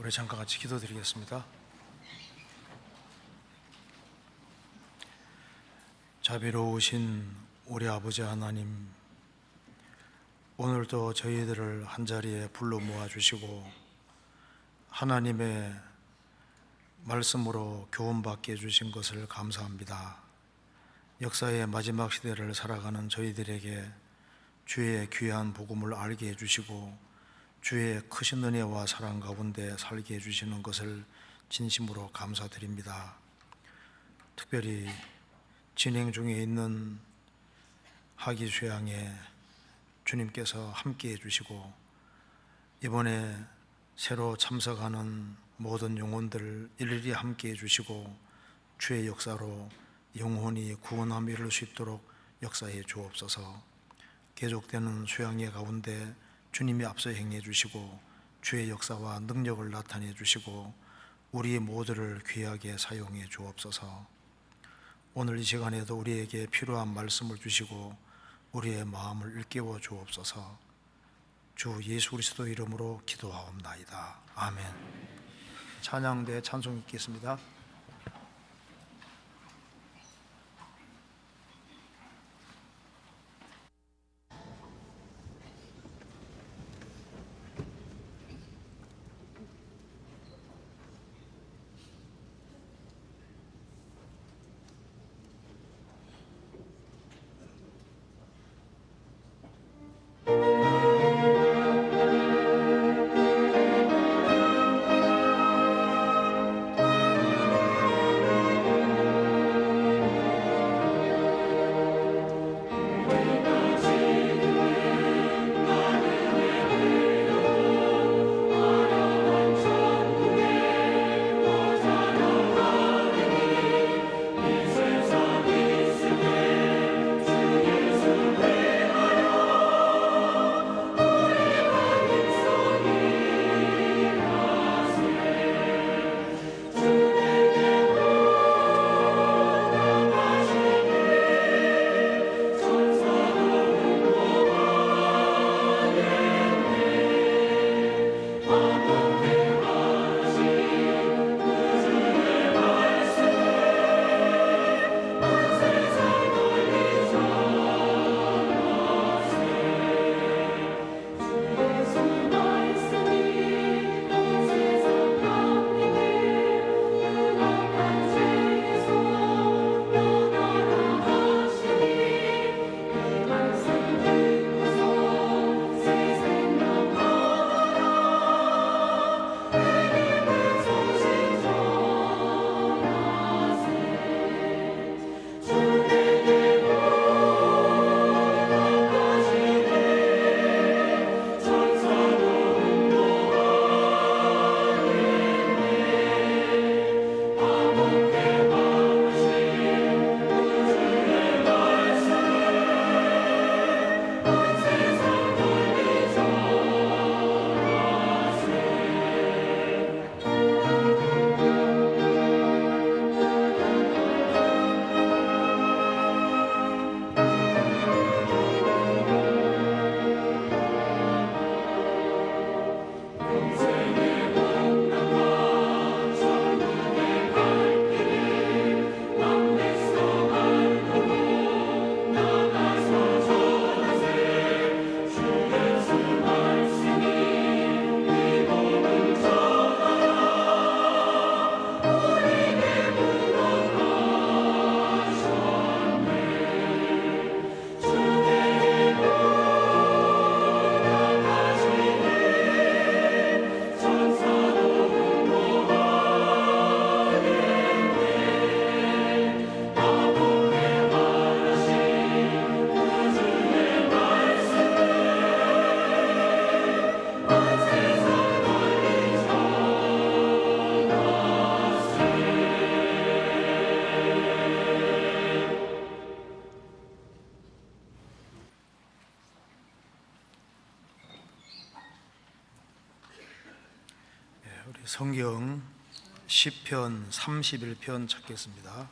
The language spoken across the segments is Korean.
우리 잠깐 같이 기도드리겠습니다. 자비로우신 우리 아버지 하나님, 오늘도 저희들을 한자리에 불러 모아주시고 하나님의 말씀으로 교훈받게 해주신 것을 감사합니다. 역사의 마지막 시대를 살아가는 저희들에게 주의 귀한 복음을 알게 해주시고 주의 크신 은혜와 사랑 가운데 살게 해주시는 것을 진심으로 감사드립니다. 특별히 진행 중에 있는 학위 수양에 주님께서 함께 해주시고 이번에 새로 참석하는 모든 영혼들 일일이 함께 해주시고 주의 역사로 영혼이 구원함에 이를 수 있도록 역사해 주옵소서. 계속되는 수양회 가운데 주님이 앞서 행해 주시고 주의 역사와 능력을 나타내 주시고 우리 모두를 귀하게 사용해 주옵소서. 오늘 이 시간에도 우리에게 필요한 말씀을 주시고 우리의 마음을 일깨워 주옵소서. 주 예수 그리스도 이름으로 기도하옵나이다. 아멘. 찬양대 찬송 읽겠습니다. 성경 시편 31편 찾겠습니다.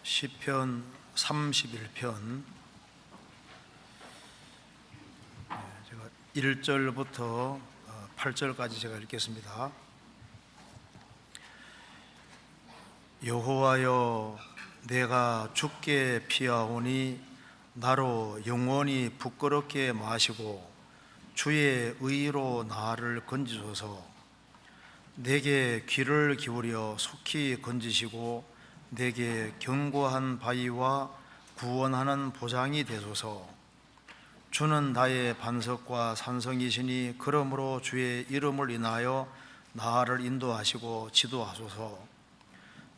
시편 31편 1절부터 8절까지 제가 읽겠습니다. 여호와여, 내가 주께 피하오니 나로 영원히 부끄럽게 마시고 주의 의로 나를 건지소서. 내게 귀를 기울여 속히 건지시고 내게 견고한 바위와 구원하는 보장이 되소서. 주는 나의 반석과 산성이시니 그러므로 주의 이름을 인하여 나를 인도하시고 지도하소서.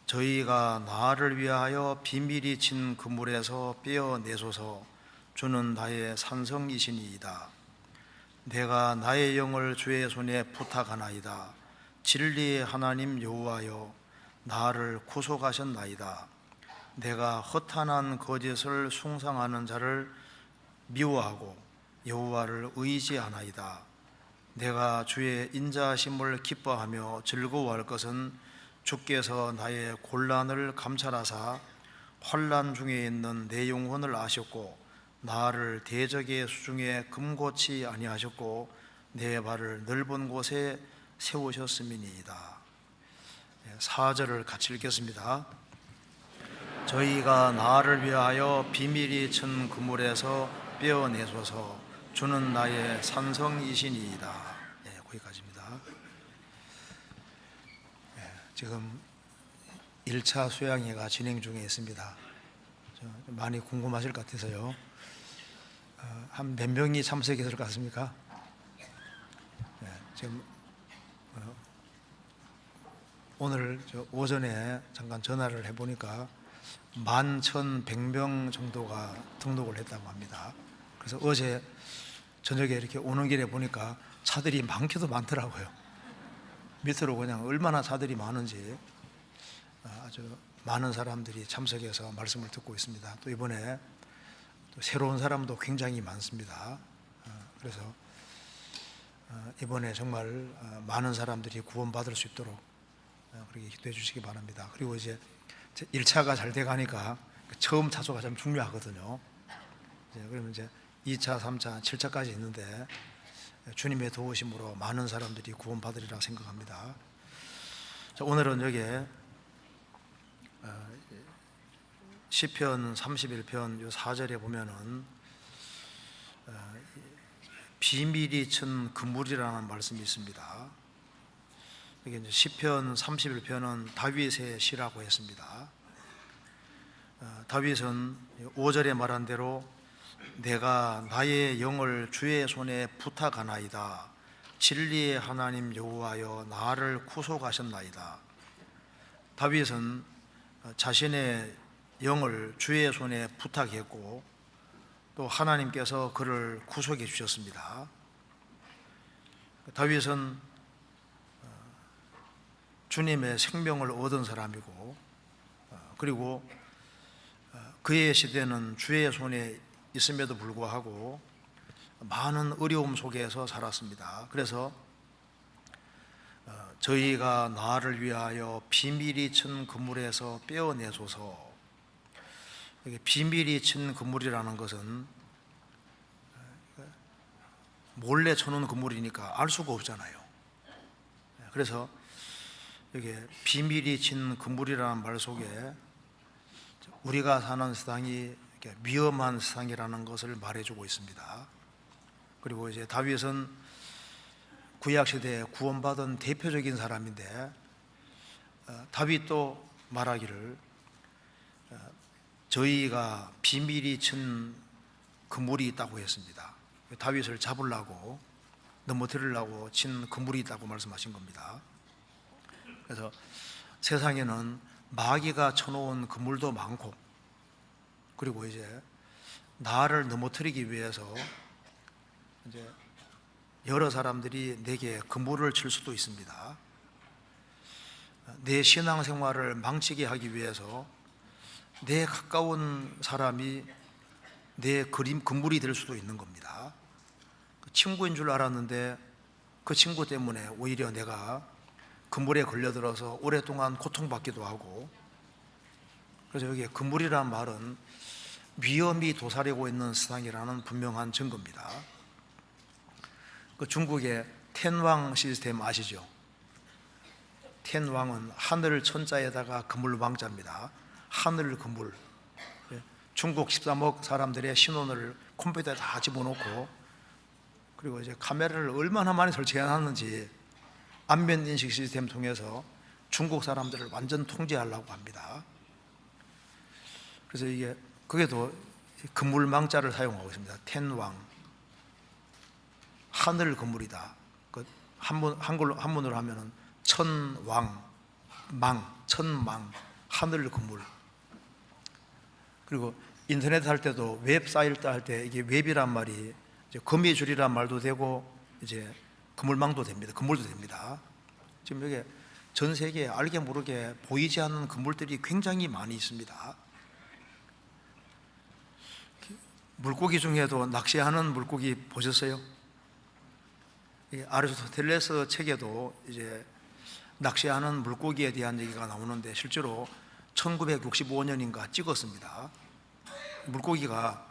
저희가 나를 위하여 비밀이 친 그물에서 빼어내소서. 주는 나의 산성이시니이다. 내가 나의 영을 주의 손에 부탁하나이다. 진리의 하나님 여호와여, 나를 구속하셨나이다. 내가 허탄한 거짓을 숭상하는 자를 미워하고 여호와를 의지하나이다. 내가 주의 인자하심을 기뻐하며 즐거워할 것은 주께서 나의 곤란을 감찰하사 환난 중에 있는 내 영혼을 아셨고 나를 대적의 수중에 금고치 아니하셨고 내 발을 넓은 곳에 세우셨음이니이다. 4절을 같이 읽겠습니다. 저희가 나를 위하여 비밀이 친 그물에서 빼어내소서. 주는 나의 산성이시니이다. 거기까지입니다. 지금 1차 수양회가 진행 중에 있습니다. 많이 궁금하실 것 같아서요. 한 몇 명이 참석했을 것 같습니까? 지금 오늘 오전에 잠깐 전화를 해보니까 11,100명 정도가 등록을 했다고 합니다. 그래서 어제 저녁에 이렇게 오는 길에 보니까 차들이 많기도 많더라고요. 밑으로 그냥 얼마나 차들이 많은지 아주 많은 사람들이 참석해서 말씀을 듣고 있습니다. 또 이번에 또 새로운 사람도 굉장히 많습니다. 그래서 이번에 정말 많은 사람들이 구원받을 수 있도록 그렇게 기도해 주시기 바랍니다. 그리고 이제 1차가 잘 돼가니까 처음 차소가 참 중요하거든요. 그러면 이제 2차, 3차, 7차까지 있는데 주님의 도우심으로 많은 사람들이 구원받으리라 생각합니다. 자, 오늘은 여기에 시편 31편 요 4절에 보면은 비밀이 친 그물이라는 말씀이 있습니다. 이게 이제 시편 31편은 다윗의 시라고 했습니다. 다윗은 5절에 말한 대로 내가 나의 영을 주의 손에 부탁하나이다. 진리의 하나님 여호와여, 나를 구속하셨나이다. 다윗은 자신의 영을 주의 손에 부탁했고 또 하나님께서 그를 구속해 주셨습니다. 다윗은 주님의 생명을 얻은 사람이고 그리고 그의 시대는 주의 손에 있음에도 불구하고 많은 어려움 속에서 살았습니다. 그래서 저희가 나를 위하여 비밀이 친 그물에서 빼어내소서. 비밀이 친 그물이라는 것은 몰래 쳐놓은 그물이니까 알 수가 없잖아요. 그래서 이게 비밀이 친 그물이라는 말 속에 우리가 사는 세상이 위험한 세상이라는 것을 말해주고 있습니다. 그리고 이제 다윗은 구약 시대에 구원받은 대표적인 사람인데 다윗도 말하기를 저희가 비밀이 친 그물이 있다고 했습니다. 다윗을 잡으려고 넘어뜨리려고 친 그물이 있다고 말씀하신 겁니다. 그래서 세상에는 마귀가 쳐놓은 그물도 많고 그리고 이제 나를 넘어뜨리기 위해서 이제 여러 사람들이 내게 그물을 칠 수도 있습니다. 내 신앙생활을 망치게 하기 위해서 내 가까운 사람이 내 그물이 될 수도 있는 겁니다. 친구인 줄 알았는데 그 친구 때문에 오히려 내가 그물에 걸려들어서 오랫동안 고통받기도 하고, 그래서 여기에 그물이라는 말은 위험이 도사리고 있는 세상이라는 분명한 증거입니다. 그 중국의 텐왕 시스템 아시죠? 텐왕은 하늘 천자에다가 그물 왕자입니다. 하늘 그물. 중국 13억 사람들의 신원을 컴퓨터에 다 집어넣고, 그리고 이제 카메라를 얼마나 많이 설치해놨는지 안면 인식 시스템 통해서 중국 사람들을 완전 통제하려고 합니다. 그래서 그게도 그물망자를 사용하고 있습니다. 텐왕, 하늘 그물이다. 그 한문으로 하면은 천왕, 천망, 하늘 그물. 그리고 인터넷 할 때도 웹사이트 할 때 이게 웹이란 말이 이제 거미줄이란 말도 되고 이제 그물망도 됩니다. 그물도 됩니다. 지금 여기 전 세계에 알게 모르게 보이지 않는 그물들이 굉장히 많이 있습니다. 물고기 중에도 낚시하는 물고기 보셨어요? 아리스토텔레스 책에도 이제 낚시하는 물고기에 대한 얘기가 나오는데 실제로 1965년인가 찍었습니다. 물고기가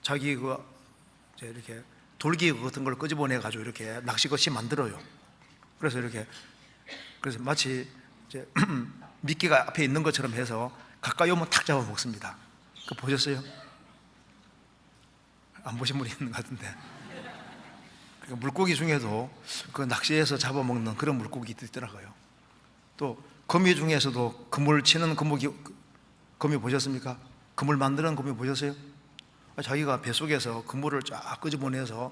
자기 이렇게 돌기 같은 걸 끄집어내 가지고 이렇게 낚시것이 만들어요. 그래서 마치 미끼가 앞에 있는 것처럼 해서 가까이 오면 탁 잡아 먹습니다. 그거 보셨어요? 안 보신 분이 있는 것 같은데. 그러니까 물고기 중에도 그 낚시해서 잡아먹는 그런 물고기도 있더라고요. 또 거미 중에서도 그물 치는 거미 보셨습니까? 그물 만드는 거미 보셨어요? 자기가 뱃속에서 그물을 쫙 끄집어내서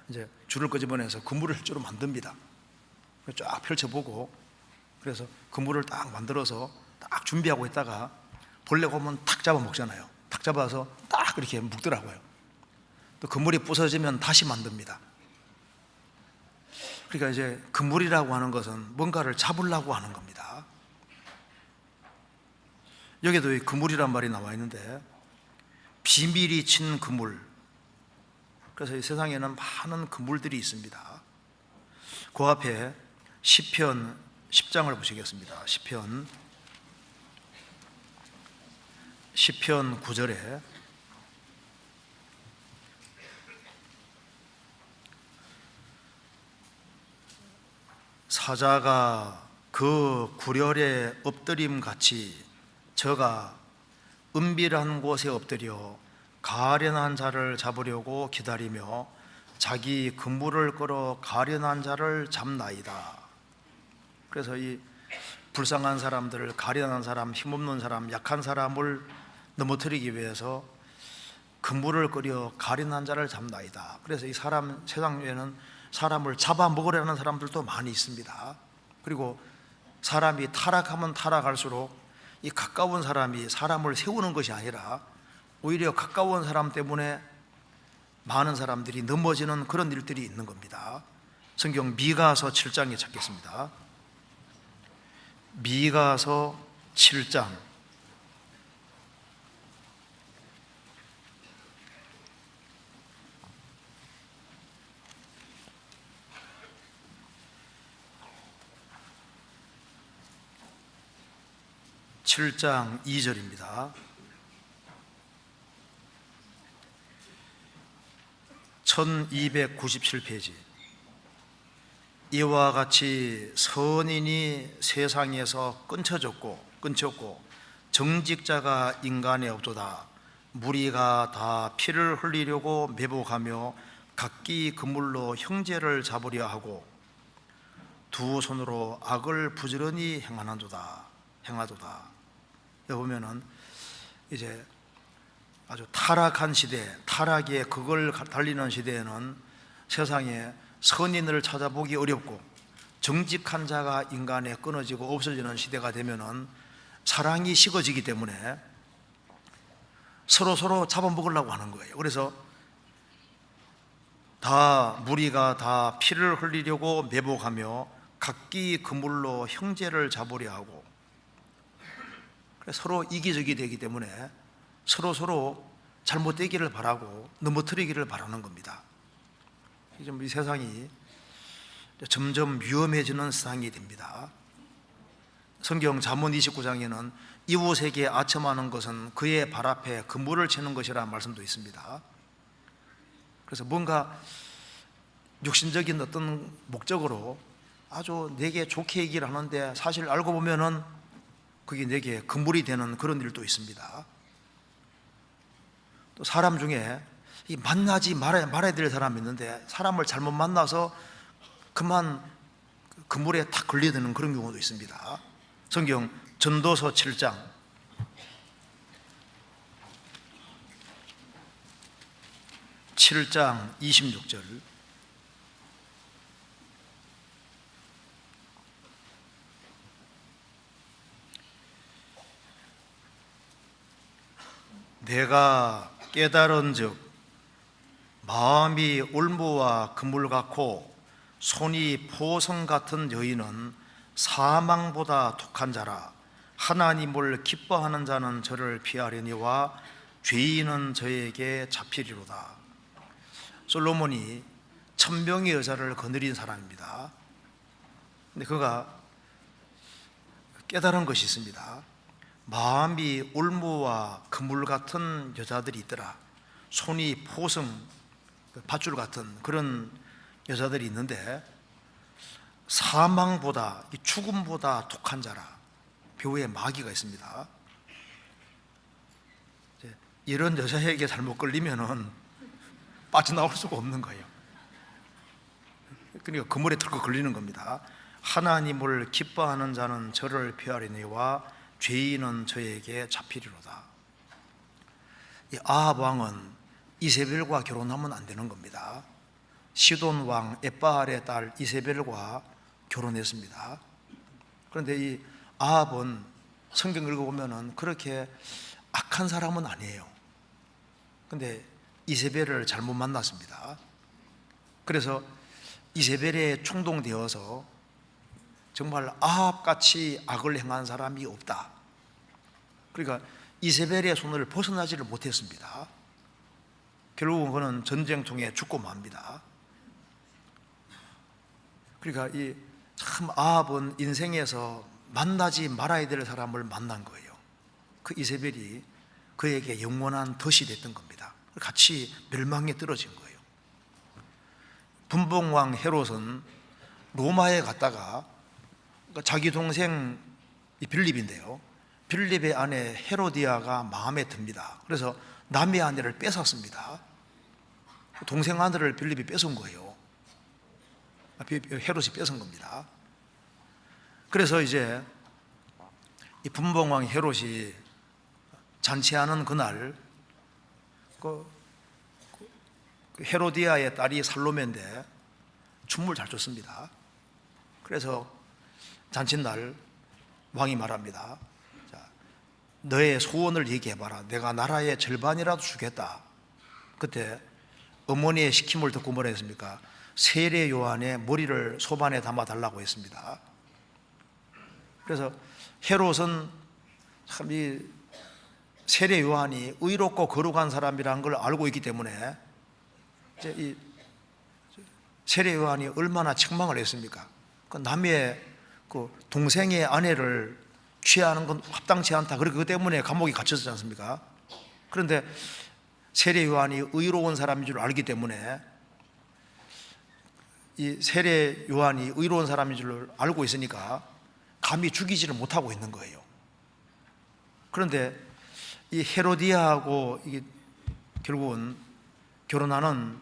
이제 줄을 끄집어내서 그물을 주로 만듭니다. 쫙 펼쳐보고, 그래서 그물을 딱 만들어서 딱 준비하고 있다가 벌레가 오면 탁 잡아 먹잖아요. 탁 잡아서 딱 이렇게 묶더라고요. 또 그물이 부서지면 다시 만듭니다. 그러니까 이제 그물이라고 하는 것은 뭔가를 잡으려고 하는 겁니다. 여기도 이 그물이란 말이 나와 있는데, 비밀이 친 그물. 그래서 이 세상에는 많은 그물들이 있습니다. 그 앞에 시편 10장을 보시겠습니다. 시편 9절에 사자가 그 구렬에 엎드림 같이 저가 은밀한 곳에 엎드려 가련한 자를 잡으려고 기다리며 자기 그물을 끌어 가련한 자를 잡나이다. 그래서 이 불쌍한 사람들을, 가련한 사람, 힘없는 사람, 약한 사람을 넘어뜨리기 위해서 그물을 끌어 가련한 자를 잡나이다. 그래서 이 세상에는 사람을 잡아먹으려는 사람들도 많이 있습니다. 그리고 사람이 타락하면 타락할수록 이 가까운 사람이 사람을 세우는 것이 아니라 오히려 가까운 사람 때문에 많은 사람들이 넘어지는 그런 일들이 있는 겁니다. 성경 미가서 7장에 찾겠습니다. 미가서 7장 7장 2절입니다. 1297페이지. 이와 같이 선인이 세상에서 끊쳤고 정직자가 인간에 없도다. 무리가 다 피를 흘리려고 매복하며 각기 그물로 형제를 잡으려 하고 두 손으로 악을 부지런히 행하도다. 여기 보면은 이제 아주 타락한 시대, 타락의 극을 달리는 시대에는 세상에 선인을 찾아보기 어렵고 정직한 자가 인간에 끊어지고 없어지는 시대가 되면은 사랑이 식어지기 때문에 서로 잡아먹으려고 하는 거예요. 그래서 무리가 다 피를 흘리려고 매복하며 각기 그물로 형제를 잡으려 하고, 서로 이기적이 되기 때문에 서로 잘못되기를 바라고 넘어뜨리기를 바라는 겁니다. 이 세상이 점점 위험해지는 세상이 됩니다. 성경 잠언 29장에는 이웃에게 아첨하는 것은 그의 발 앞에 그물을 치는 것이라는 말씀도 있습니다. 그래서 뭔가 육신적인 어떤 목적으로 아주 내게 좋게 얘기를 하는데 사실 알고 보면은 그게 내게 금물이 되는 그런 일도 있습니다. 또 사람 중에 만나지 말아야 될 사람이 있는데 사람을 잘못 만나서 그만 금물에 탁 걸려드는 그런 경우도 있습니다. 성경 전도서 7장 26절 내가 깨달은즉 마음이 올무와 그물 같고 손이 포성 같은 여인은 사망보다 독한 자라. 하나님을 기뻐하는 자는 저를 피하려니와 죄인은 저에게 잡히리로다. 솔로몬이 천명의 여자를 거느린 사람입니다. 근데 그가 깨달은 것이 있습니다. 마음이 올무와 그물 같은 여자들이 있더라. 손이 포성, 밧줄 같은 그런 여자들이 있는데 사망보다, 죽음보다 독한 자라. 묘에 마귀가 있습니다. 이런 여자에게 잘못 걸리면은 빠져나올 수가 없는 거예요. 그러니까 그물에 털고 걸리는 겁니다. 하나님을 기뻐하는 자는 저를 피하리니와 죄인은 저에게 잡히리로다. 이 아합 왕은 이세벨과 결혼하면 안 되는 겁니다. 시돈 왕 엣바알의 딸 이세벨과 결혼했습니다. 그런데 이 아합은 성경 읽어보면은 그렇게 악한 사람은 아니에요. 근데 이세벨을 잘못 만났습니다. 그래서 이세벨에 충동되어서 정말 아합같이 악을 행한 사람이 없다. 그러니까 이세벨의 손을 벗어나지를 못했습니다. 결국은 그는 전쟁통에 죽고 맙니다. 그러니까 이 참 아합은 인생에서 만나지 말아야 될 사람을 만난 거예요. 그 이세벨이 그에게 영원한 덫이 됐던 겁니다. 같이 멸망에 떨어진 거예요. 분봉왕 헤롯은 로마에 갔다가 자기 동생 빌립인데요, 빌립의 아내 헤로디아가 마음에 듭니다. 그래서 남의 아내를 뺏었습니다. 동생 아들을 빌립이 뺏은 거예요. 헤롯이 뺏은 겁니다. 그래서 이제 이 분봉왕 헤롯이 잔치하는 그날 그 헤로디아의 딸이 살로메인데 춤을 잘 췄습니다. 그래서 잔칫날 왕이 말합니다. 자, 너의 소원을 얘기해봐라. 내가 나라의 절반이라도 주겠다. 그때 어머니의 시킴을 듣고 뭐라 했습니까? 세례 요한의 머리를 소반에 담아 달라고 했습니다. 그래서 헤롯은 참 이 세례 요한이 의롭고 거룩한 사람이라는 걸 알고 있기 때문에 이제 이 세례 요한이 얼마나 책망을 했습니까? 그 남의 그 동생의 아내를 취하는 건 합당치 않다. 그렇기 때문에 감옥에 갇혔지 않습니까? 그런데 세례 요한이 의로운 사람인 줄 알기 때문에 이 세례 요한이 의로운 사람인 줄 알고 있으니까 감히 죽이지를 못하고 있는 거예요. 그런데 이 헤로디아하고 이게 결국은 결혼하는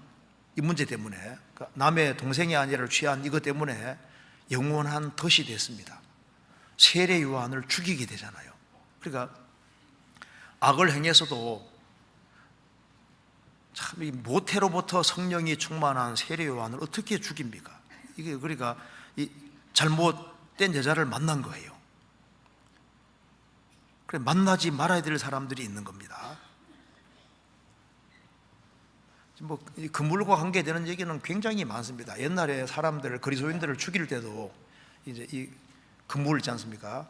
이 문제 때문에, 남의 동생의 아내를 취한 이것 때문에 영원한 덫이 됐습니다. 세례 요한을 죽이게 되잖아요. 그러니까 악을 행해서도 참 이 모태로부터 성령이 충만한 세례 요한을 어떻게 죽입니까? 이게 그러니까 이 잘못된 여자를 만난 거예요. 그래 만나지 말아야 될 사람들이 있는 겁니다. 뭐 그물과 관계되는 얘기는 굉장히 많습니다. 옛날에 사람들 그리스도인들을 죽일 때도 이제 이 그물 있지 않습니까?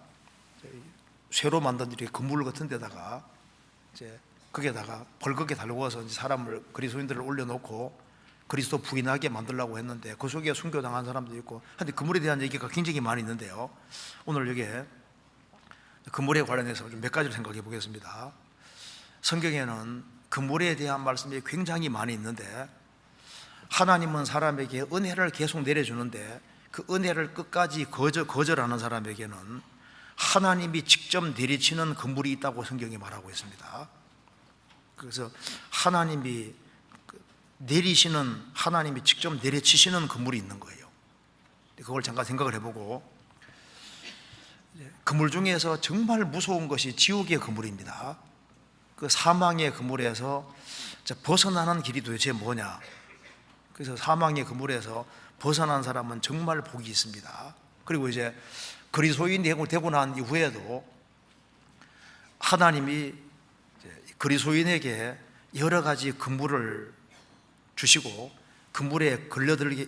쇠로 만든 이렇게 그물 같은 데다가 이제 거기에다가 벌겋게 달구어서 사람을 그리스도인들을 올려놓고 그리스도 부인하게 만들려고 했는데 그 속에 순교당한 사람도 있고, 근데 그물에 대한 얘기가 굉장히 많이 있는데요. 오늘 여기에 그물에 관련해서 좀 몇 가지를 생각해 보겠습니다. 성경에는 그물에 대한 말씀이 굉장히 많이 있는데 하나님은 사람에게 은혜를 계속 내려주는데 그 은혜를 끝까지 거절하는 사람에게는 하나님이 직접 내리치는 그물이 있다고 성경이 말하고 있습니다. 그래서 하나님이 하나님이 직접 내리치시는 그물이 있는 거예요. 그걸 잠깐 생각을 해보고, 그물 중에서 정말 무서운 것이 지옥의 그물입니다. 그 사망의 그물에서 벗어나는 길이 도대체 뭐냐? 그래서 사망의 그물에서 벗어난 사람은 정말 복이 있습니다. 그리고 이제 그리스도인이 되고 난 이후에도 하나님이 그리스도인에게 여러 가지 그물을 주시고 그물에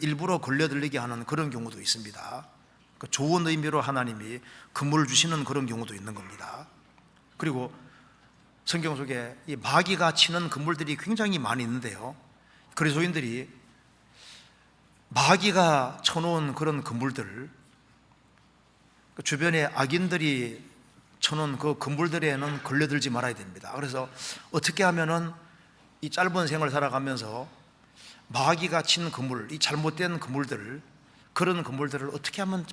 일부러 걸려들게 하는 그런 경우도 있습니다. 좋은 의미로 하나님이 그물을 주시는 그런 경우도 있는 겁니다. 그리고 성경 속에 이 마귀가 치는 그물들이 굉장히 많이 있는데요, 그리스도인들이 마귀가 쳐놓은 그런 그물들, 주변에 악인들이 쳐놓은 그 그물들에는 걸려들지 말아야 됩니다. 그래서 어떻게 하면은 이 짧은 생을 살아가면서 마귀가 친 그물, 이 잘못된 그물들, 그런 그물들을 어떻게 하면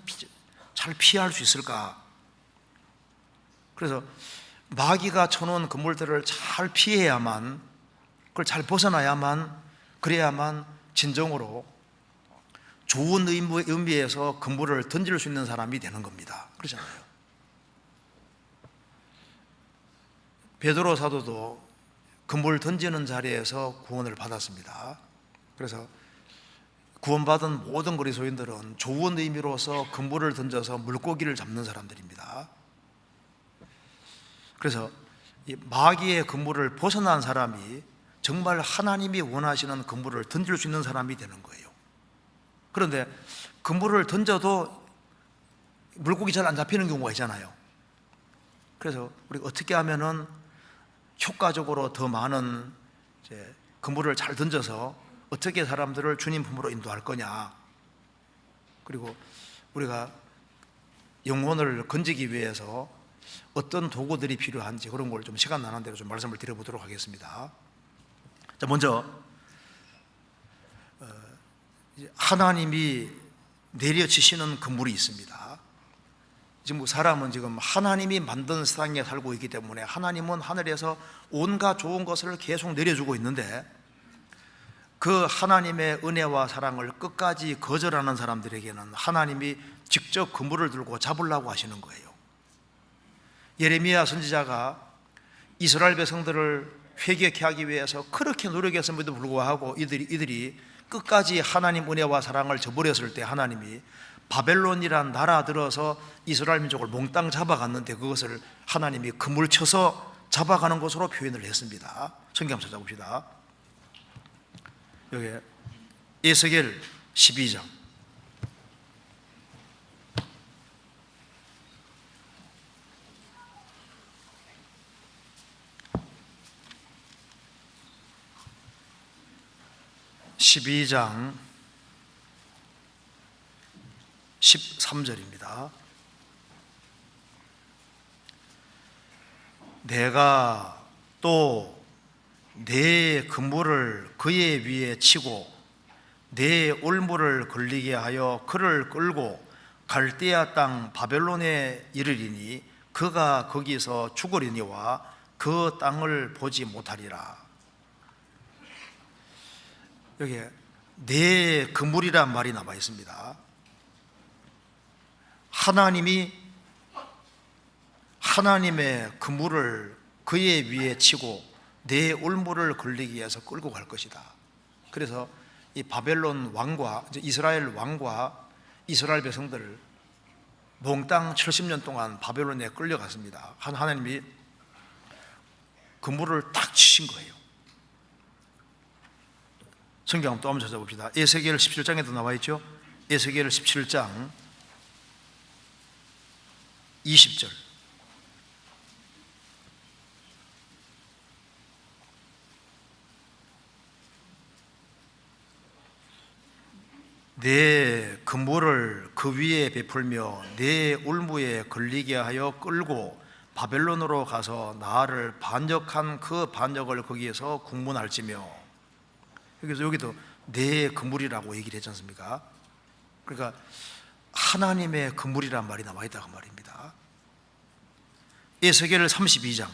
잘 피할 수 있을까? 그래서 마귀가 쳐놓은 그물들을 잘 피해야만, 그걸 잘 벗어나야만, 그래야만 진정으로 좋은 의미에서 그물을 던질 수 있는 사람이 되는 겁니다. 그렇잖아요. 베드로 사도도 그물 던지는 자리에서 구원을 받았습니다. 그래서 구원받은 모든 그리스도인들은 좋은 의미로서 그물을 던져서 물고기를 잡는 사람들입니다. 그래서 이 마귀의 그물을 벗어난 사람이 정말 하나님이 원하시는 그물을 던질 수 있는 사람이 되는 거예요. 그런데 그물을 던져도 물고기 잘 안 잡히는 경우가 있잖아요. 그래서 우리가 어떻게 하면은 효과적으로 더 많은 그물을 잘 던져서 어떻게 사람들을 주님 품으로 인도할 거냐, 그리고 우리가 영혼을 건지기 위해서 어떤 도구들이 필요한지, 그런 걸 좀 시간 나는 대로 좀 말씀을 드려보도록 하겠습니다. 자, 먼저 하나님이 내려치시는 그물이 있습니다. 지금 사람은 지금 하나님이 만든 세상에 살고 있기 때문에 하나님은 하늘에서 온갖 좋은 것을 계속 내려주고 있는데, 그 하나님의 은혜와 사랑을 끝까지 거절하는 사람들에게는 하나님이 직접 그물을 들고 잡으려고 하시는 거예요. 예레미야 선지자가 이스라엘 백성들을 회개케 하기 위해서 그렇게 노력했음에도 불구하고 이들이 끝까지 하나님 은혜와 사랑을 저버렸을 때 하나님이 바벨론이란 나라 들어서 이스라엘 민족을 몽땅 잡아갔는데, 그것을 하나님이 그물 쳐서 잡아가는 것으로 표현을 했습니다. 성경 한번 찾아봅시다. 여기 에스겔 12장 13절입니다. 내가 또 내 그물을 그의 위에 치고 내 올무를 걸리게 하여 그를 끌고 갈대아 땅 바벨론에 이르리니 그가 거기서 죽으리니와 그 땅을 보지 못하리라. 여기 내 그물이란 말이 나와 있습니다. 하나님이 하나님의 그물을 그의 위에 치고 내 올무를 걸리기 위해서 끌고 갈 것이다. 그래서 이 바벨론 왕과 이스라엘 왕과 이스라엘 백성들을 몽땅 70년 동안 바벨론에 끌려갔습니다. 하나님이 그물을 딱 치신 거예요. 성경 또 한번 찾아봅시다. 에스겔 17장에도 나와 있죠. 에스겔 17장 20절. 내 그물을 그 위에 베풀며 내 올무에 걸리게 하여 끌고 바벨론으로 가서 나를 반역한 그 반역을 거기에서 국문할지며. 여기도 내 그물이라고 얘기를 했지 않습니까? 그러니까 하나님의 그물이란 말이 나와 있다 그 말입니다. 에스겔 32장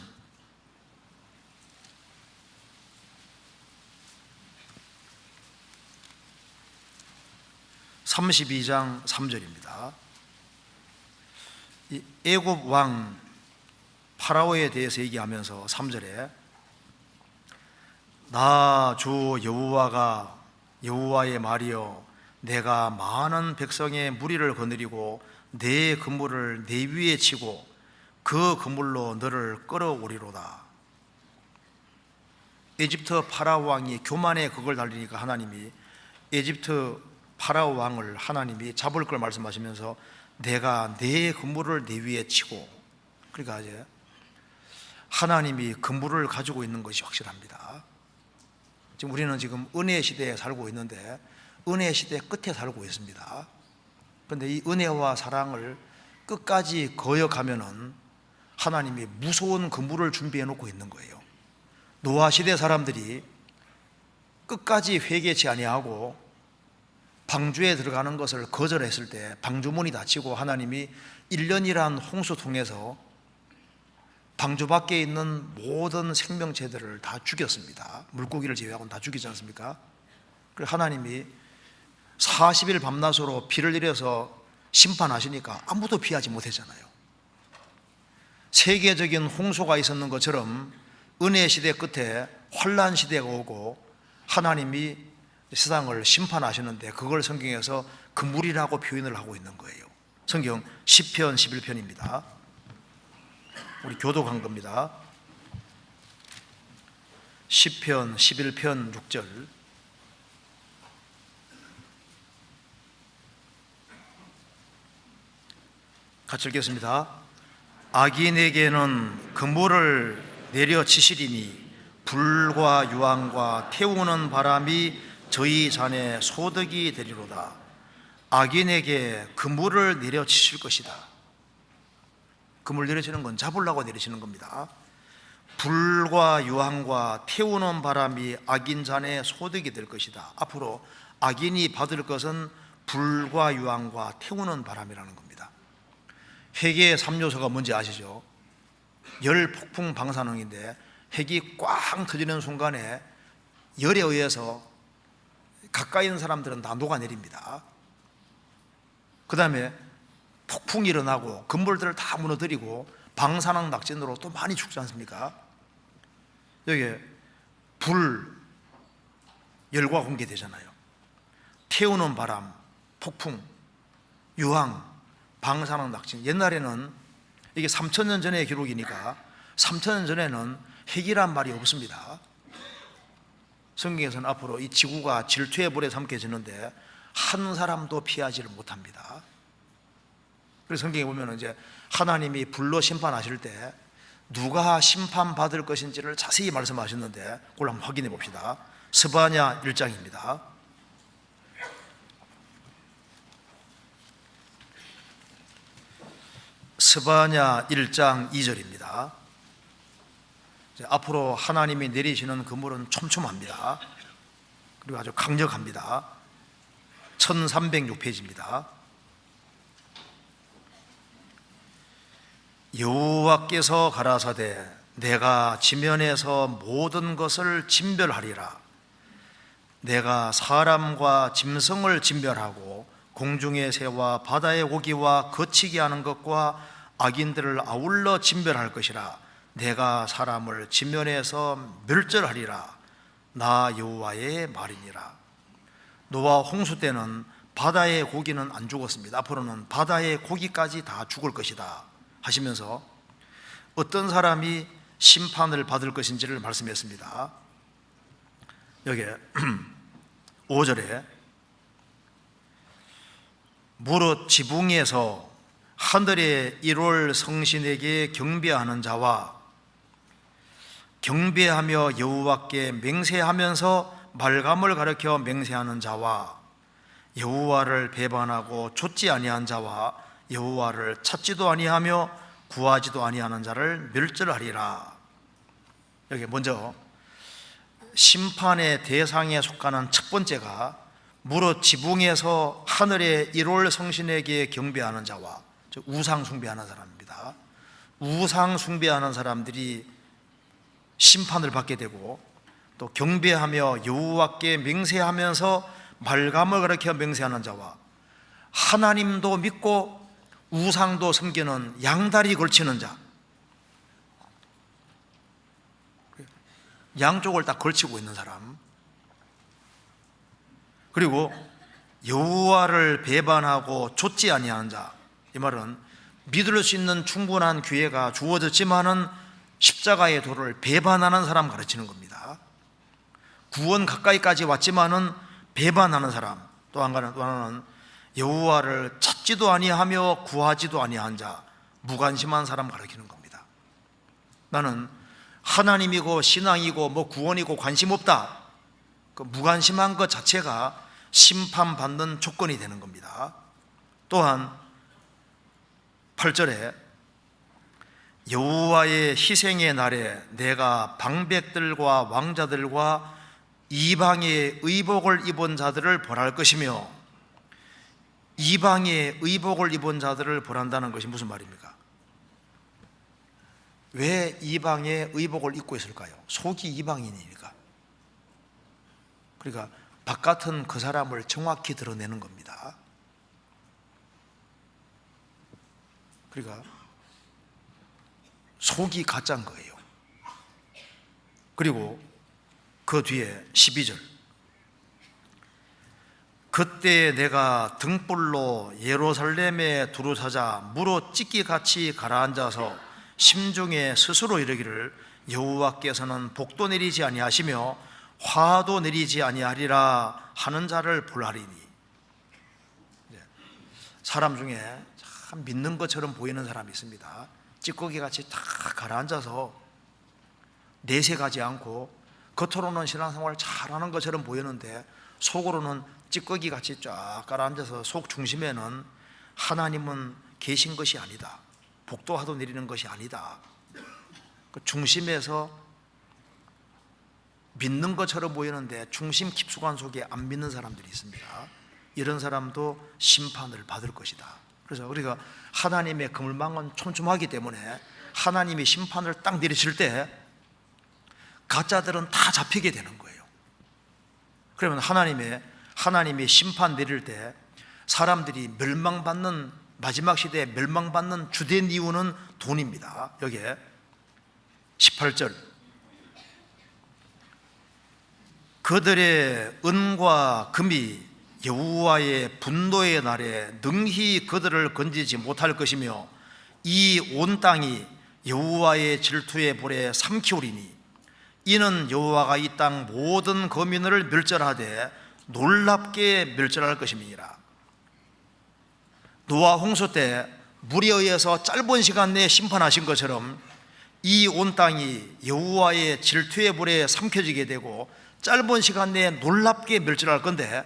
3절입니다. 이 애굽 왕 파라오에 대해서 얘기하면서 3절에 나 주 여호와의 말이여 내가 많은 백성의 무리를 거느리고 내 그물을 내 위에 치고 그 그물로 너를 끌어오리로다. 에집트 파라오 왕이 교만에 그걸 달리니까 하나님이 에집트 파라오 왕을 하나님이 잡을 걸 말씀하시면서 내가 내 그물을 내 위에 치고, 그러니까 이제 하나님이 그물을 가지고 있는 것이 확실합니다. 지금 우리는 지금 은혜 시대에 살고 있는데 은혜 시대 끝에 살고 있습니다. 그런데 이 은혜와 사랑을 끝까지 거역하면은 하나님이 무서운 그물을 준비해 놓고 있는 거예요. 노아 시대 사람들이 끝까지 회개치 아니하고 방주에 들어가는 것을 거절했을 때 방주문이 닫히고 하나님이 1년이란 홍수 통해서 방주 밖에 있는 모든 생명체들을 다 죽였습니다. 물고기를 제외하고는 다 죽이지 않습니까? 그래서 하나님이 40일 밤낮으로 비를 내려서 심판하시니까 아무도 피하지 못했잖아요. 세계적인 홍수가 있었는 것처럼 은혜 시대 끝에 환난 시대가 오고 하나님이 세상을 심판하시는데 그걸 성경에서 그물이라고 표현을 하고 있는 거예요. 성경 시편 11편입니다. 우리 교독한 겁니다. 시편 11편 6절 같이 읽겠습니다. 악인에게는 그물을 내려치시리니 불과 유황과 태우는 바람이 저희 잔에 소득이 되리로다. 악인에게 그물을 내려치실 것이다. 그물 내려치는 건 잡으려고 내리시는 겁니다. 불과 유황과 태우는 바람이 악인 잔에 소득이 될 것이다. 앞으로 악인이 받을 것은 불과 유황과 태우는 바람이라는 겁니다. 핵의 3요소가 뭔지 아시죠? 열 폭풍 방사능인데 핵이 꽝 터지는 순간에 열에 의해서 가까이 있는 사람들은 다 녹아내립니다. 그 다음에 폭풍이 일어나고 건물들을 다 무너뜨리고 방사능 낙진으로 또 많이 죽지 않습니까? 여기에 불, 열과 공개되잖아요. 태우는 바람, 폭풍, 유황, 방사능 낙진. 옛날에는 이게 3,000년 전의 기록이니까 3,000년 전에는 핵이란 말이 없습니다. 성경에서는 앞으로 이 지구가 질투의 불에 삼켜지는데 한 사람도 피하지를 못합니다. 그래서 성경에 보면 이제 하나님이 불로 심판하실 때 누가 심판받을 것인지를 자세히 말씀하셨는데 그걸 한번 확인해 봅시다. 스바냐 1장입니다. 스바냐 1장 2절입니다. 앞으로 하나님이 내리시는 그물은 촘촘합니다. 그리고 아주 강력합니다. 1306페이지입니다. 여호와께서 가라사대 내가 지면에서 모든 것을 진멸하리라. 내가 사람과 짐승을 진멸하고 공중의 새와 바다의 고기와 거치게 하는 것과 악인들을 아울러 진멸할 것이라. 내가 사람을 지면에서 멸절하리라. 나 여호와의 말이니라. 노아 홍수 때는 바다의 고기는 안 죽었습니다. 앞으로는 바다의 고기까지 다 죽을 것이다 하시면서 어떤 사람이 심판을 받을 것인지를 말씀했습니다. 여기 5절에 무릇 지붕에서 하늘의 1월 성신에게 경배하는 자와 경배하며 여호와께 맹세하면서 말감을 가르쳐 맹세하는 자와 여호와를 배반하고 좇지 아니한 자와 여호와를 찾지도 아니하며 구하지도 아니하는 자를 멸절하리라. 여기 먼저 심판의 대상에 속하는 첫 번째가 무릇 지붕에서 하늘의 일월 성신에게 경배하는 자와, 즉 우상 숭배하는 사람입니다. 우상 숭배하는 사람들이 심판을 받게 되고, 또 경배하며 여호와께 맹세하면서 말감을 가리켜 맹세하는 자와, 하나님도 믿고 우상도 섬기는 양다리 걸치는 자, 양쪽을 딱 걸치고 있는 사람, 그리고 여호와를 배반하고 좇지 아니하는 자. 이 말은 믿을 수 있는 충분한 기회가 주어졌지만은 십자가의 도를 배반하는 사람 가르치는 겁니다. 구원 가까이까지 왔지만은 배반하는 사람. 또 하나는 여호와를 찾지도 아니하며 구하지도 아니한 자, 무관심한 사람 가르치는 겁니다. 나는 하나님이고 신앙이고 뭐 구원이고 관심 없다, 그 무관심한 것 자체가 심판받는 조건이 되는 겁니다. 또한 8절에 여호와의 희생의 날에 내가 방백들과 왕자들과 이방의 의복을 입은 자들을 벌할 것이며, 이방의 의복을 입은 자들을 벌한다는 것이 무슨 말입니까? 왜 이방의 의복을 입고 있을까요? 속이 이방인이니까. 그러니까 바깥은 그 사람을 정확히 드러내는 겁니다. 그러니까 속이 가짜인 거예요. 그리고 그 뒤에 12절, 그때 내가 등불로 예루살렘에 두루서자 무릇 찢기같이 가라앉아서 심중에 스스로 이르기를 여호와께서는 복도 내리지 아니하시며 화도 내리지 아니하리라 하는 자를 볼하리니. 사람 중에 참 믿는 것처럼 보이는 사람이 있습니다. 찌꺼기같이 다 가라앉아서 내색하지 않고 겉으로는 신앙생활을 잘하는 것처럼 보이는데 속으로는 찌꺼기같이 쫙 가라앉아서 속 중심에는 하나님은 계신 것이 아니다, 복도화도 내리는 것이 아니다, 그 중심에서 믿는 것처럼 보이는데 중심 깊숙한 속에 안 믿는 사람들이 있습니다. 이런 사람도 심판을 받을 것이다. 그래서 우리가 하나님의 그물망은 촘촘하기 때문에 하나님이 심판을 딱 내리실 때 가짜들은 다 잡히게 되는 거예요. 그러면 하나님이 심판 내릴 때 사람들이 멸망받는, 마지막 시대에 멸망받는 주된 이유는 돈입니다. 여기에 18절, 그들의 은과 금이 여호와의 분노의 날에 능히 그들을 건지지 못할 것이며 이 온 땅이 여호와의 질투의 불에 삼키오리니 이는 여호와가 이 땅 모든 거민을 멸절하되 놀랍게 멸절할 것임이니라. 노아 홍수 때 물에 의해서 짧은 시간 내에 심판하신 것처럼 이 온 땅이 여호와의 질투의 불에 삼켜지게 되고 짧은 시간 내에 놀랍게 멸절할 건데,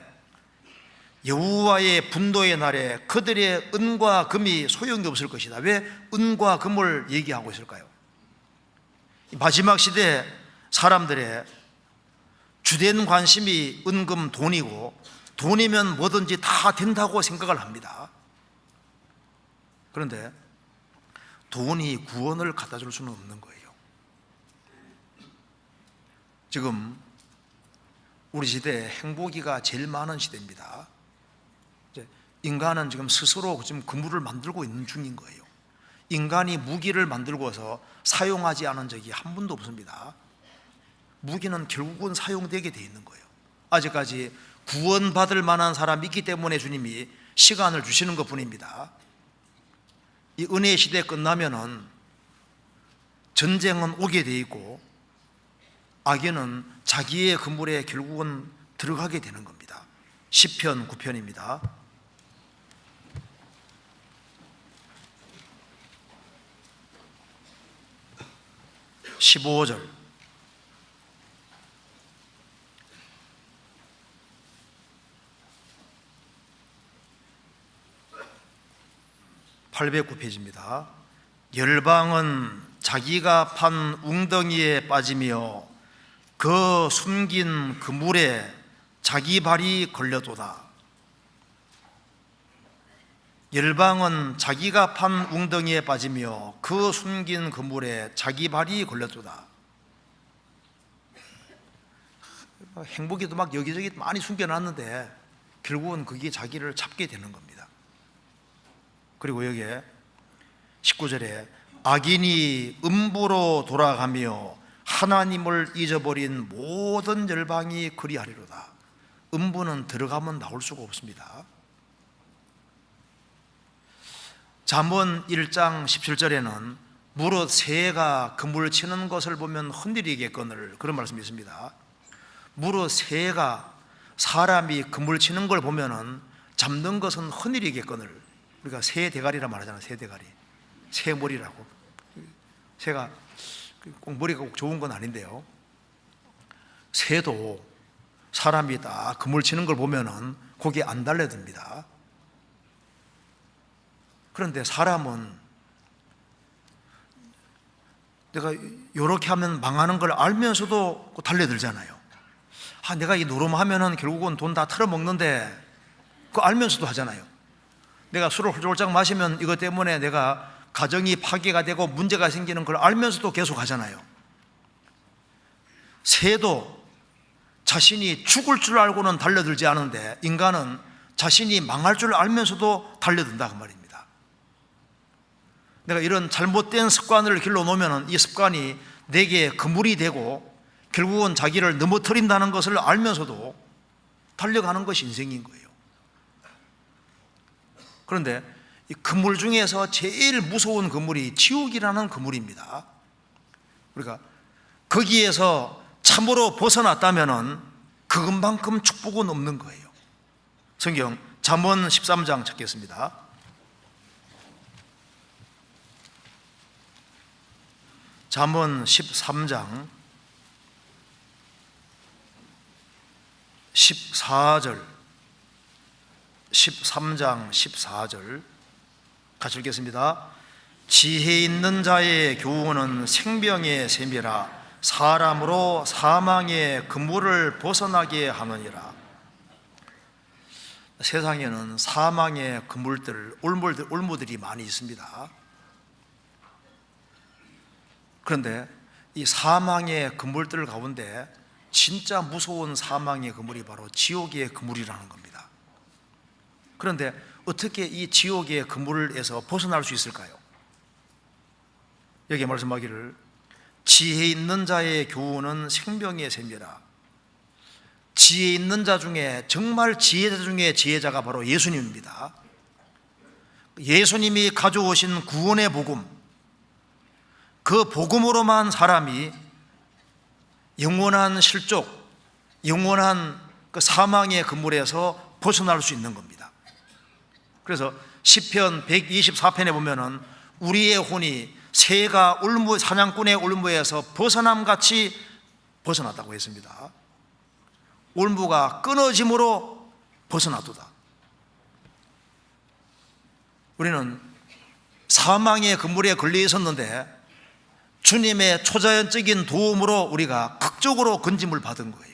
여호와의 분노의 날에 그들의 은과 금이 소용이 없을 것이다. 왜 은과 금을 얘기하고 있을까요? 마지막 시대에 사람들의 주된 관심이 은금 돈이고, 돈이면 뭐든지 다 된다고 생각을 합니다. 그런데 돈이 구원을 갖다 줄 수는 없는 거예요. 지금 우리 시대에 행복이가 제일 많은 시대입니다. 인간은 지금 스스로 지금 그물을 만들고 있는 중인 거예요. 인간이 무기를 만들고서 사용하지 않은 적이 한 번도 없습니다. 무기는 결국은 사용되게 돼 있는 거예요. 아직까지 구원받을 만한 사람이 있기 때문에 주님이 시간을 주시는 것 뿐입니다. 이 은혜의 시대 끝나면은 전쟁은 오게 돼 있고 악인은 자기의 그물에 결국은 들어가게 되는 겁니다. 시편 9편입니다. 15절, (809페이지입니다) 열방은 자기가 판 웅덩이에 빠지며 그 숨긴 그물에 자기 발이 걸려도다. 열방은 자기가 판 웅덩이에 빠지며 그 숨긴 그물에 자기 발이 걸려도다. 행복에도 막 여기저기 많이 숨겨놨는데 결국은 그게 자기를 잡게 되는 겁니다. 그리고 여기에 19절에 악인이 음부로 돌아가며 하나님을 잊어버린 모든 열방이 그리하리로다. 음부는 들어가면 나올 수가 없습니다. 잠언 1장 17절에는 무릇 새가 그물 치는 것을 보면 흔들리겠거늘, 그런 말씀이 있습니다. 무릇 새가 사람이 그물 치는 걸 보면은 잡는 것은 흔들리겠거늘. 우리가 새 대가리라 말하잖아요. 새 대가리, 새 머리라고. 새가 꼭 머리가 꼭 좋은 건 아닌데요, 새도 사람이 딱 그물 치는 걸 보면은 거기에 안 달려듭니다. 그런데 사람은 내가 이렇게 하면 망하는 걸 알면서도 달려들잖아요. 내가 이 노름하면은 결국은 돈 다 털어먹는데 그거 알면서도 하잖아요. 내가 술을 홀짝홀짝 마시면 이것 때문에 내가 가정이 파괴가 되고 문제가 생기는 걸 알면서도 계속 하잖아요. 새도 자신이 죽을 줄 알고는 달려들지 않은데 인간은 자신이 망할 줄 알면서도 달려든다 그 말입니다. 내가 이런 잘못된 습관을 길러놓으면 이 습관이 내게 그물이 되고 결국은 자기를 넘어뜨린다는 것을 알면서도 달려가는 것이 인생인 거예요. 그런데 이 그물 중에서 제일 무서운 그물이 지옥이라는 그물입니다. 그러니까 거기에서 참으로 벗어났다면 그것만큼 축복은 없는 거예요. 성경 잠언 13장 찾겠습니다. 잠언 13장 14절, 13장 14절 같이 읽겠습니다. 지혜 있는 자의 교훈은 생명의 샘이라 사람으로 사망의 그물을 벗어나게 하느니라. 세상에는 사망의 그물들, 올무들이 많이 있습니다. 그런데 이 사망의 그물들 가운데 진짜 무서운 사망의 그물이 바로 지옥의 그물이라는 겁니다. 그런데 어떻게 이 지옥의 그물에서 벗어날 수 있을까요? 여기 말씀하기를 지혜 있는 자의 교훈은 생명의 샘이라. 지혜 있는 자 중에 정말 지혜자 중에 지혜자가 바로 예수님입니다. 예수님이 가져오신 구원의 복음, 그 복음으로만 사람이 영원한 실족, 영원한 그 사망의 그물에서 벗어날 수 있는 겁니다. 그래서 시편 124편에 보면은 우리의 혼이 새가 사냥꾼의 올무에서 벗어남같이 벗어났다고 했습니다. 올무가 끊어짐으로 벗어나도다. 우리는 사망의 그물에 걸려 있었는데 주님의 초자연적인 도움으로 우리가 극적으로 건짐을 받은 거예요.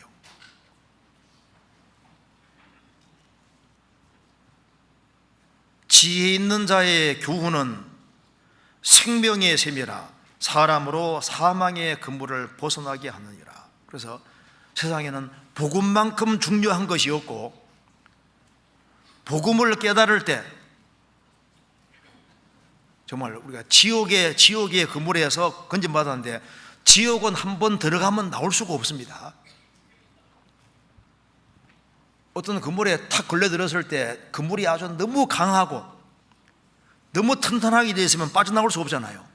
지혜 있는 자의 교훈은 생명의 샘이라 사람으로 사망의 그물을 벗어나게 하느니라. 그래서 세상에는 복음만큼 중요한 것이 없고, 복음을 깨달을 때 정말 우리가 지옥의 그물에서 건진받았는데 지옥은 한번 들어가면 나올 수가 없습니다. 어떤 그물에 탁 걸려들었을 때 그물이 아주 너무 강하고 너무 튼튼하게 되어 있으면 빠져나올 수 없잖아요.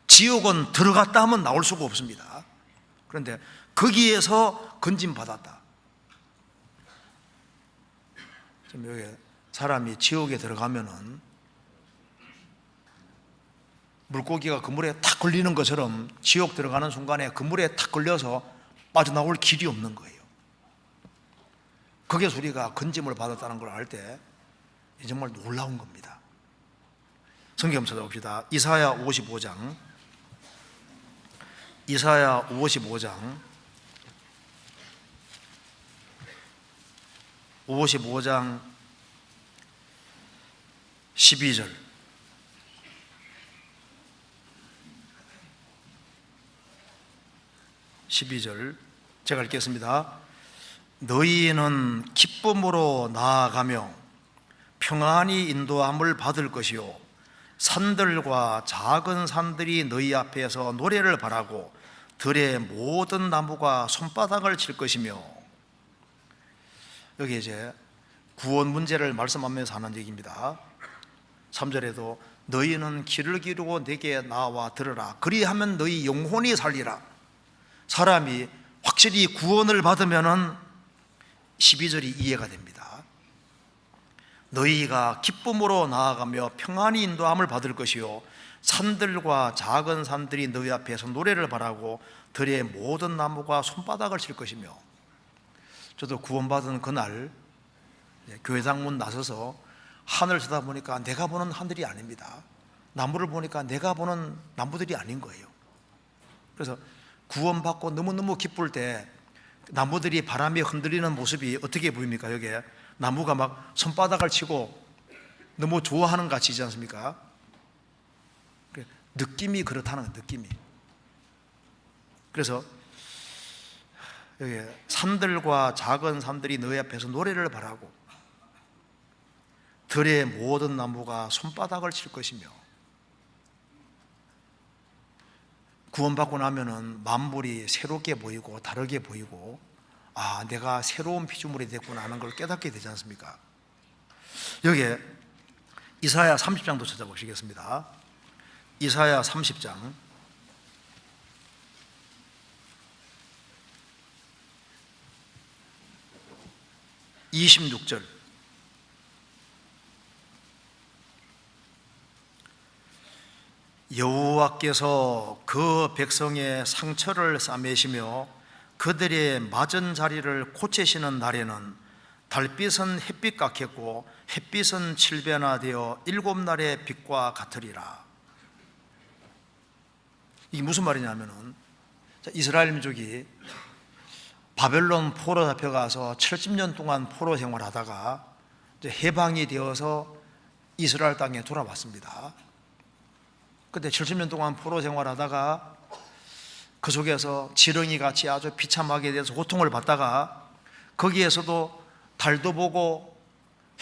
지옥은 들어갔다 하면 나올 수가 없습니다. 그런데 거기에서 건진받았다. 지금 여기 사람이 지옥에 들어가면은 물고기가 그물에 탁 걸리는 것처럼 지옥 들어가는 순간에 그물에 탁 걸려서 빠져나올 길이 없는 거예요. 거기에서 우리가 건짐을 받았다는 걸 알 때 정말 놀라운 겁니다. 성경 찾아봅시다. 이사야 55장 55장 12절. 12절 제가 읽겠습니다. 너희는 기쁨으로 나아가며 평안히 인도함을 받을 것이요 산들과 작은 산들이 너희 앞에서 노래를 바라고 들의 모든 나무가 손바닥을 칠 것이며. 여기 이제 구원 문제를 말씀하면서 하는 얘기입니다. 3절에도 너희는 귀를 기울이고 내게 나와 들으라. 그리하면 너희 영혼이 살리라. 사람이 확실히 구원을 받으면은 12절이 이해가 됩니다. 너희가 기쁨으로 나아가며 평안히 인도함을 받을 것이요 산들과 작은 산들이 너희 앞에서 노래를 바라고 들의 모든 나무가 손바닥을 칠 것이며. 저도 구원받은 그날 교회당 문 나서서 하늘을 쳐다보니까 내가 보는 하늘이 아닙니다. 나무를 보니까 내가 보는 나무들이 아닌 거예요. 그래서 구원받고 너무너무 기쁠 때 나무들이 바람에 흔들리는 모습이 어떻게 보입니까? 여기에 나무가 막 손바닥을 치고 너무 좋아하는 것 같이지 않습니까? 느낌이 그렇다는 거예요. 느낌이. 그래서 여기 산들과 작은 산들이 너희 앞에서 노래를 바라고 들의 모든 나무가 손바닥을 칠 것이며. 구원받고 나면은 만물이 새롭게 보이고 다르게 보이고, 아, 내가 새로운 피조물이 됐구나 하는 걸 깨닫게 되지 않습니까? 여기에 이사야 30장도 찾아보시겠습니다. 이사야 30장 26절. 여호와께서 그 백성의 상처를 싸매시며 그들의 맞은 자리를 고치시는 날에는 달빛은 햇빛 같겠고 햇빛은 칠변화되어 7날의 빛과 같으리라. 이게 무슨 말이냐면은, 이스라엘 민족이 바벨론 포로 잡혀가서 70년 동안 포로 생활하다가 이제 해방이 되어서 이스라엘 땅에 돌아왔습니다. 그때 70년 동안 포로 생활하다가 그 속에서 지렁이 같이 아주 비참하게 돼서 고통을 받다가 거기에서도 달도 보고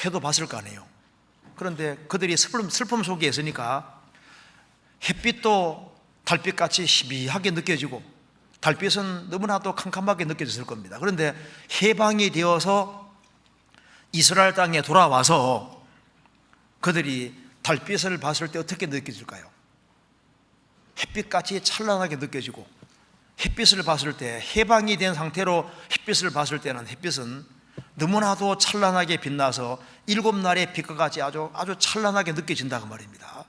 해도 봤을 거 아니에요. 그런데 그들이 슬픔 속에 있으니까 햇빛도 달빛같이 희미하게 느껴지고 달빛은 너무나도 캄캄하게 느껴졌을 겁니다. 그런데 해방이 되어서 이스라엘 땅에 돌아와서 그들이 달빛을 봤을 때 어떻게 느껴질까요? 햇빛같이 찬란하게 느껴지고, 햇빛을 봤을 때, 해방이 된 상태로 햇빛을 봤을 때는 햇빛은 너무나도 찬란하게 빛나서 7날의 빛과 같이 아주 찬란하게 느껴진다고 말입니다.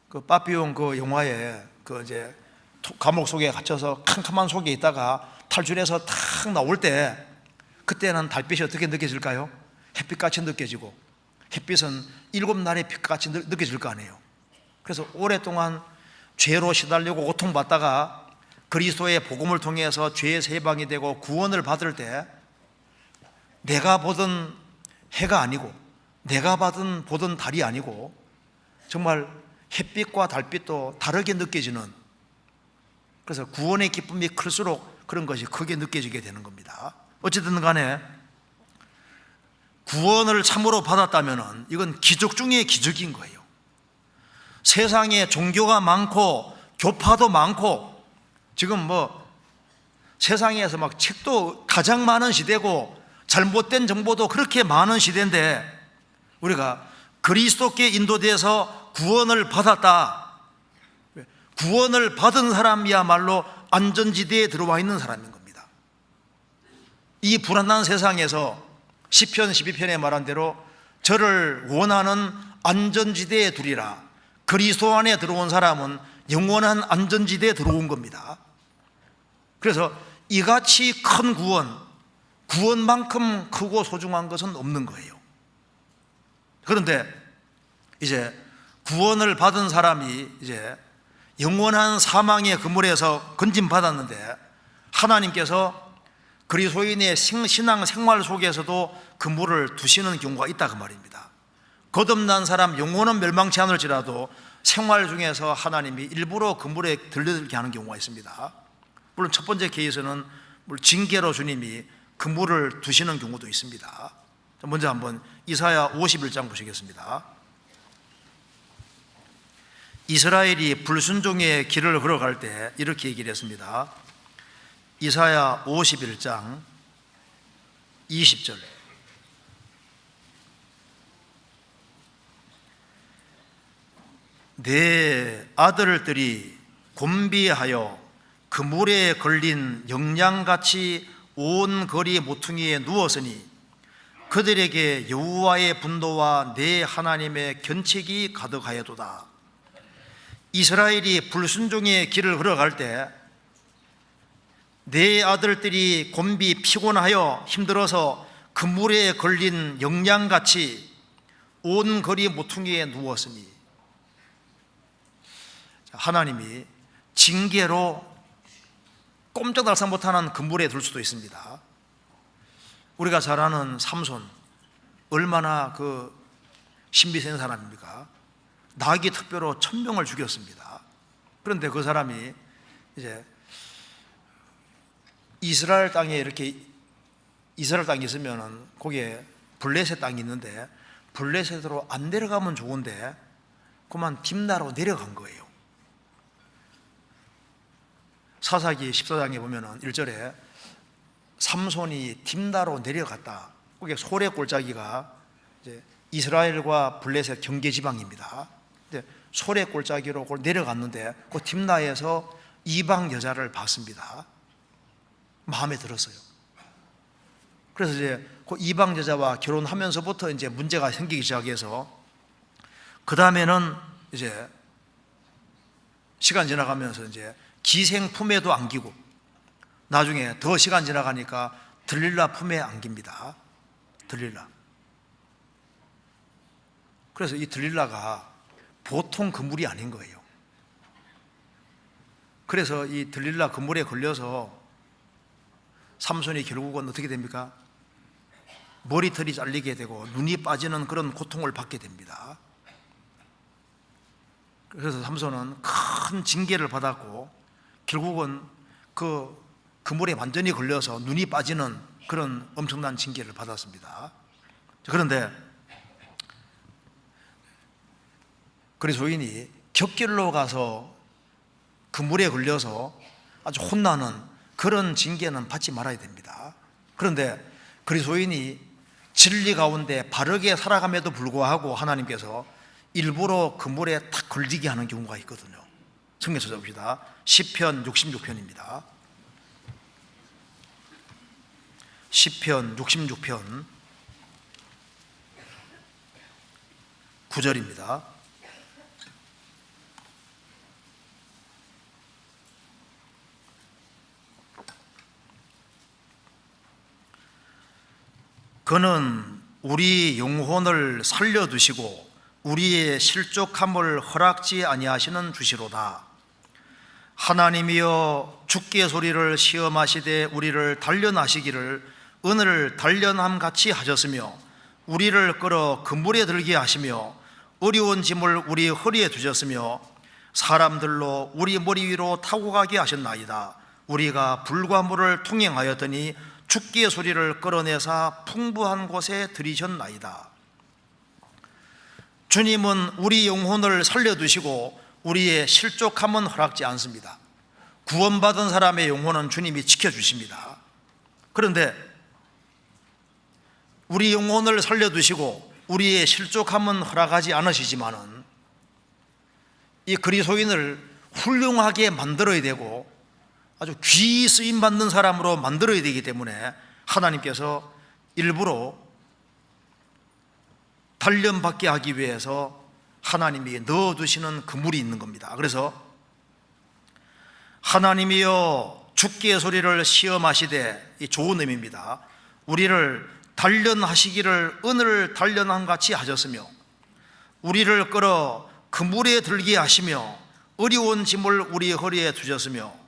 그 빠삐용 그 영화에 그 이제 감옥 속에 갇혀서 캄캄한 속에 있다가 탈출해서 탁 나올 때 그때는 달빛이 어떻게 느껴질까요? 햇빛같이 느껴지고, 햇빛은 7날의 빛같이 느껴질 거 아니에요. 그래서 오랫동안 죄로 시달리고 고통받다가 그리스도의 복음을 통해서 죄에서 해방이 되고 구원을 받을 때 내가 보던 해가 아니고 내가 보던 달이 아니고 정말 햇빛과 달빛도 다르게 느껴지는, 그래서 구원의 기쁨이 클수록 그런 것이 크게 느껴지게 되는 겁니다. 어쨌든 간에 구원을 참으로 받았다면 이건 기적 중에 기적인 거예요. 세상에 종교가 많고 교파도 많고 지금 뭐 세상에서 막 책도 가장 많은 시대고 잘못된 정보도 그렇게 많은 시대인데 우리가 그리스도께 인도돼서 구원을 받았다. 구원을 받은 사람이야말로 안전지대에 들어와 있는 사람인 겁니다. 이 불안한 세상에서 시편 12편에 말한 대로 저를 원하는 안전지대에 두리라. 그리스도 안에 들어온 사람은 영원한 안전지대에 들어온 겁니다. 그래서 이같이 큰 구원만큼 크고 소중한 것은 없는 거예요. 그런데 이제 구원을 받은 사람이 이제 영원한 사망의 그물에서 건짐받았는데 하나님께서 그리스도인의 신앙 생활 속에서도 그물을 두시는 경우가 있다 그 말입니다. 거듭난 사람 영혼은 멸망치 않을지라도 생활 중에서 하나님이 일부러 그물에 들려들게 하는 경우가 있습니다. 물론 첫 번째 케이스는 징계로 주님이 그물을 두시는 경우도 있습니다. 먼저 한번 이사야 51장 보시겠습니다. 이스라엘이 불순종의 길을 걸어갈 때 이렇게 얘기를 했습니다. 이사야 51장 20절. 내 아들들이 곤비하여 그물에 걸린 영양같이 온 거리 모퉁이에 누웠으니 그들에게 여호와의 분노와 내 하나님의 견책이 가득하여도다. 이스라엘이 불순종의 길을 걸어갈 때 내 아들들이 곤비 피곤하여 힘들어서 그물에 걸린 영양같이 온 거리 모퉁이에 누웠으니, 하나님이 징계로 꼼짝달싹 못하는 그물에 둘 수도 있습니다. 우리가 잘 아는 삼손, 얼마나 그 신비센 사람입니까? 나귀 특별로 1000명을 죽였습니다. 그런데 그 사람이 이제 이스라엘 땅에 있으면은 거기에 블레셋 땅이 있는데 블레셋으로 안 내려가면 좋은데 그만 딥나로 내려간 거예요. 사사기 14장에 보면은 1절에 삼손이 딥나로 내려갔다. 거기에 소래 골짜기가 이제 이스라엘과 블레셋 경계 지방입니다. 소래 골짜기로 내려갔는데 그 딥나에서 이방 여자를 봤습니다. 마음에 들었어요. 그래서 이제 그 이방 여자와 결혼하면서부터 이제 문제가 생기기 시작해서 그 다음에는 이제 시간 지나가면서 이제 기생 품에도 안기고 나중에 더 시간 지나가니까 들릴라 품에 안깁니다. 들릴라. 그래서 이 들릴라가 보통 그물이 아닌 거예요. 그래서 이 들릴라 그물에 걸려서 삼손이 결국은 어떻게 됩니까? 머리털이 잘리게 되고 눈이 빠지는 그런 고통을 받게 됩니다. 그래서 삼손은 큰 징계를 받았고 결국은 그 그물에 완전히 걸려서 눈이 빠지는 그런 엄청난 징계를 받았습니다. 그런데 그리스도인이 격길로 가서 그물에 걸려서 아주 혼나는 그런 징계는 받지 말아야 됩니다. 그런데 그리스도인이 진리 가운데 바르게 살아감에도 불구하고 하나님께서 일부러 그물에 탁 걸리게 하는 경우가 있거든요. 성경 찾아봅시다. 시편 66편입니다. 시편 66편 9절입니다. 그는 우리 영혼을 살려두시고 우리의 실족함을 허락지 아니하시는 주시로다. 하나님이여 주께 소리를 시험하시되 우리를 단련하시기를 은을 단련함같이 하셨으며 우리를 끌어 그물에 들게 하시며 어려운 짐을 우리 허리에 두셨으며 사람들로 우리 머리 위로 타고 가게 하셨나이다. 우리가 불과 물을 통행하였더니 주께 소리를 끌어내사 풍부한 곳에 들이셨나이다. 주님은 우리 영혼을 살려두시고 우리의 실족함은 허락지 않습니다. 구원받은 사람의 영혼은 주님이 지켜주십니다. 그런데 우리 영혼을 살려두시고 우리의 실족함은 허락하지 않으시지만은 이 그리스도인을 훌륭하게 만들어야 되고 아주 귀히 쓰임받는 사람으로 만들어야 되기 때문에 하나님께서 일부러 단련받게 하기 위해서 하나님이 넣어두시는 그물이 있는 겁니다. 그래서 하나님이여 주께 소리를 시험하시되, 이 좋은 의미입니다. 우리를 단련하시기를 은을 단련함같이 하셨으며 우리를 끌어 그물에 들게 하시며 어려운 짐을 우리 허리에 두셨으며,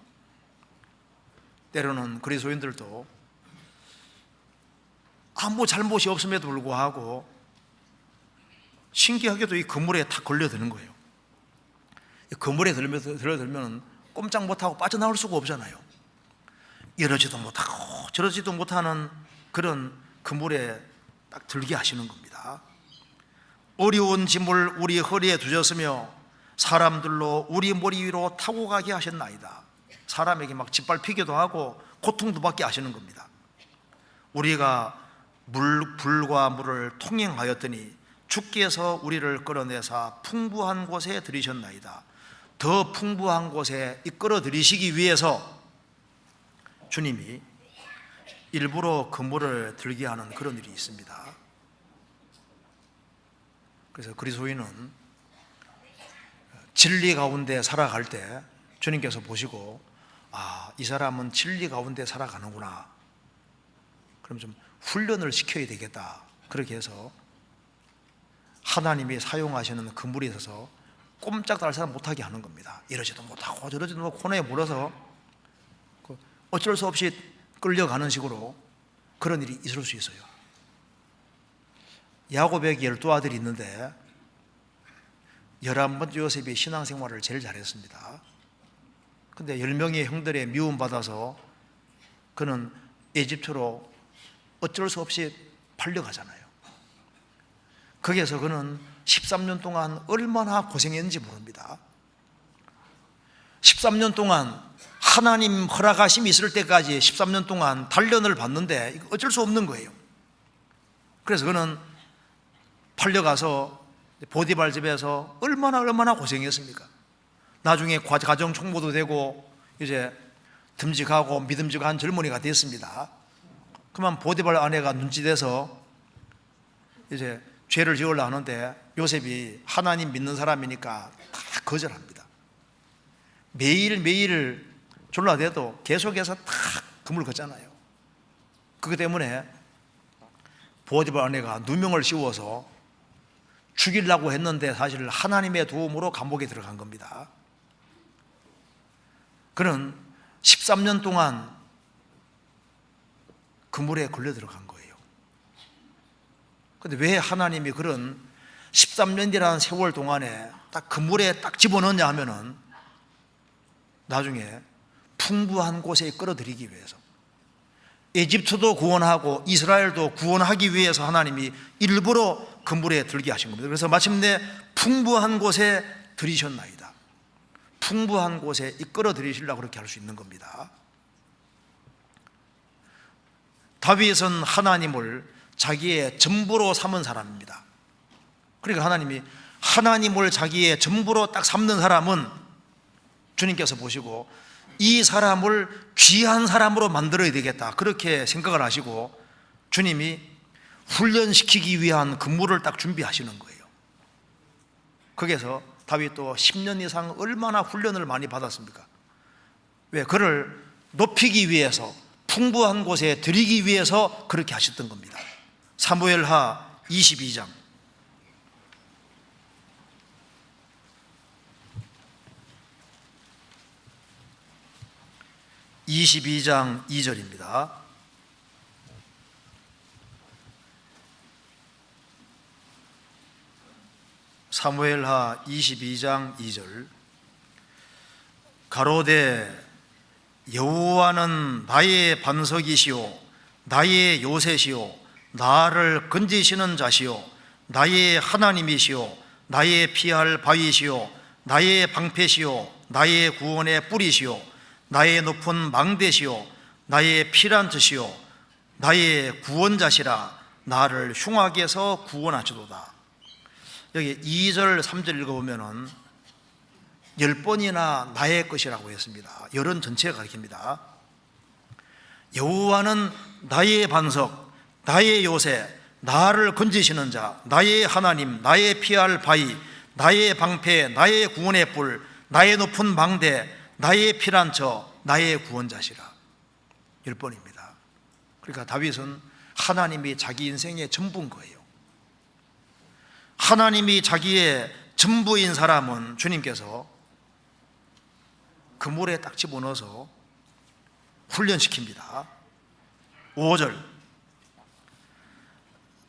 때로는 그리스도인들도 아무 잘못이 없음에도 불구하고 신기하게도 이 그물에 탁 걸려드는 거예요. 이 그물에 들면 꼼짝 못하고 빠져나올 수가 없잖아요. 이러지도 못하고 저러지도 못하는 그런 그물에 딱 들게 하시는 겁니다. 어려운 짐을 우리 허리에 두셨으며 사람들로 우리 머리 위로 타고 가게 하셨나이다. 사람에게 막 짓밟히기도 하고 고통도 받게 하시는 겁니다. 우리가 불과 물을 통행하였더니 주께서 우리를 끌어내사 풍부한 곳에 들이셨나이다. 더 풍부한 곳에 이끌어 들이시기 위해서 주님이 일부러 그물을 들게 하는 그런 일이 있습니다. 그래서 그리스도인은 진리 가운데 살아갈 때 주님께서 보시고 이 사람은 진리 가운데 살아가는구나, 그럼 좀 훈련을 시켜야 되겠다, 그렇게 해서 하나님이 사용하시는 그물에 있어서 꼼짝도 할 사람 못하게 하는 겁니다. 이러지도 못하고 저러지도 못하고 코너에 몰아서 어쩔 수 없이 끌려가는 식으로 그런 일이 있을 수 있어요. 야곱에게 12아들이 있는데 11번째 요셉이 신앙생활을 제일 잘했습니다. 근데 10명의 형들의 미움받아서 그는 에집트로 어쩔 수 없이 팔려가잖아요. 거기에서 그는 13년 동안 얼마나 고생했는지 모릅니다. 13년 동안 하나님 허락하심이 있을 때까지 13년 동안 단련을 받는데 어쩔 수 없는 거예요. 그래서 그는 팔려가서 보디발 집에서 얼마나 고생했습니까? 나중에 가정 총무도 되고 이제 듬직하고 믿음직한 젊은이가 됐습니다. 그러면 보디발 아내가 눈치대서 이제 죄를 지으려고 하는데 요셉이 하나님 믿는 사람이니까 다 거절합니다. 매일매일 졸라대도 계속해서 다 그물 걷잖아요. 그것 때문에 보디발 아내가 누명을 씌워서 죽이려고 했는데 사실 하나님의 도움으로 감옥에 들어간 겁니다. 그는 13년 동안 그물에 걸려 들어간 거예요. 그런데 왜 하나님이 그런 13년이라는 세월 동안에 딱 그물에 딱 집어넣냐 하면은 나중에 풍부한 곳에 끌어들이기 위해서, 에집트도 구원하고 이스라엘도 구원하기 위해서 하나님이 일부러 그물에 들게 하신 겁니다. 그래서 마침내 풍부한 곳에 들이셨나이다. 풍부한 곳에 이끌어 들이시려고 그렇게 할 수 있는 겁니다. 다윗은 하나님을 자기의 전부로 삼은 사람입니다. 그러니까 하나님이 하나님을 자기의 전부로 딱 삼는 사람은 주님께서 보시고 이 사람을 귀한 사람으로 만들어야 되겠다, 그렇게 생각을 하시고 주님이 훈련시키기 위한 근무를 딱 준비하시는 거예요. 거기에서 다윗도 10년 이상 얼마나 훈련을 많이 받았습니까? 왜? 그를 높이기 위해서, 풍부한 곳에 들이기 위해서 그렇게 하셨던 겁니다. 사무엘하 22장 2절입니다. 사무엘하 22장 2절. 가로되 여호와는 나의 반석이시오 나의 요새시오 나를 건지시는 자시오 나의 하나님이시오 나의 피할 바위시오 나의 방패시오 나의 구원의 뿌리시오 나의 높은 망대시오 나의 피란트시오 나의 구원자시라 나를 흉악에서 구원하시도다. 여기 2절 3절 읽어보면은 10번이나 나의 것이라고 했습니다. 열은 전체가 가리킵니다. 여호와는 나의 반석 나의 요새 나를 건지시는 자 나의 하나님 나의 피할 바위 나의 방패 나의 구원의 뿔 나의 높은 망대 나의 피란처 나의 구원자시라. 10번입니다. 그러니까 다윗은 하나님이 자기 인생의 전부인 거예요. 하나님이 자기의 전부인 사람은 주님께서 그물에 딱 집어넣어서 훈련시킵니다. 5절.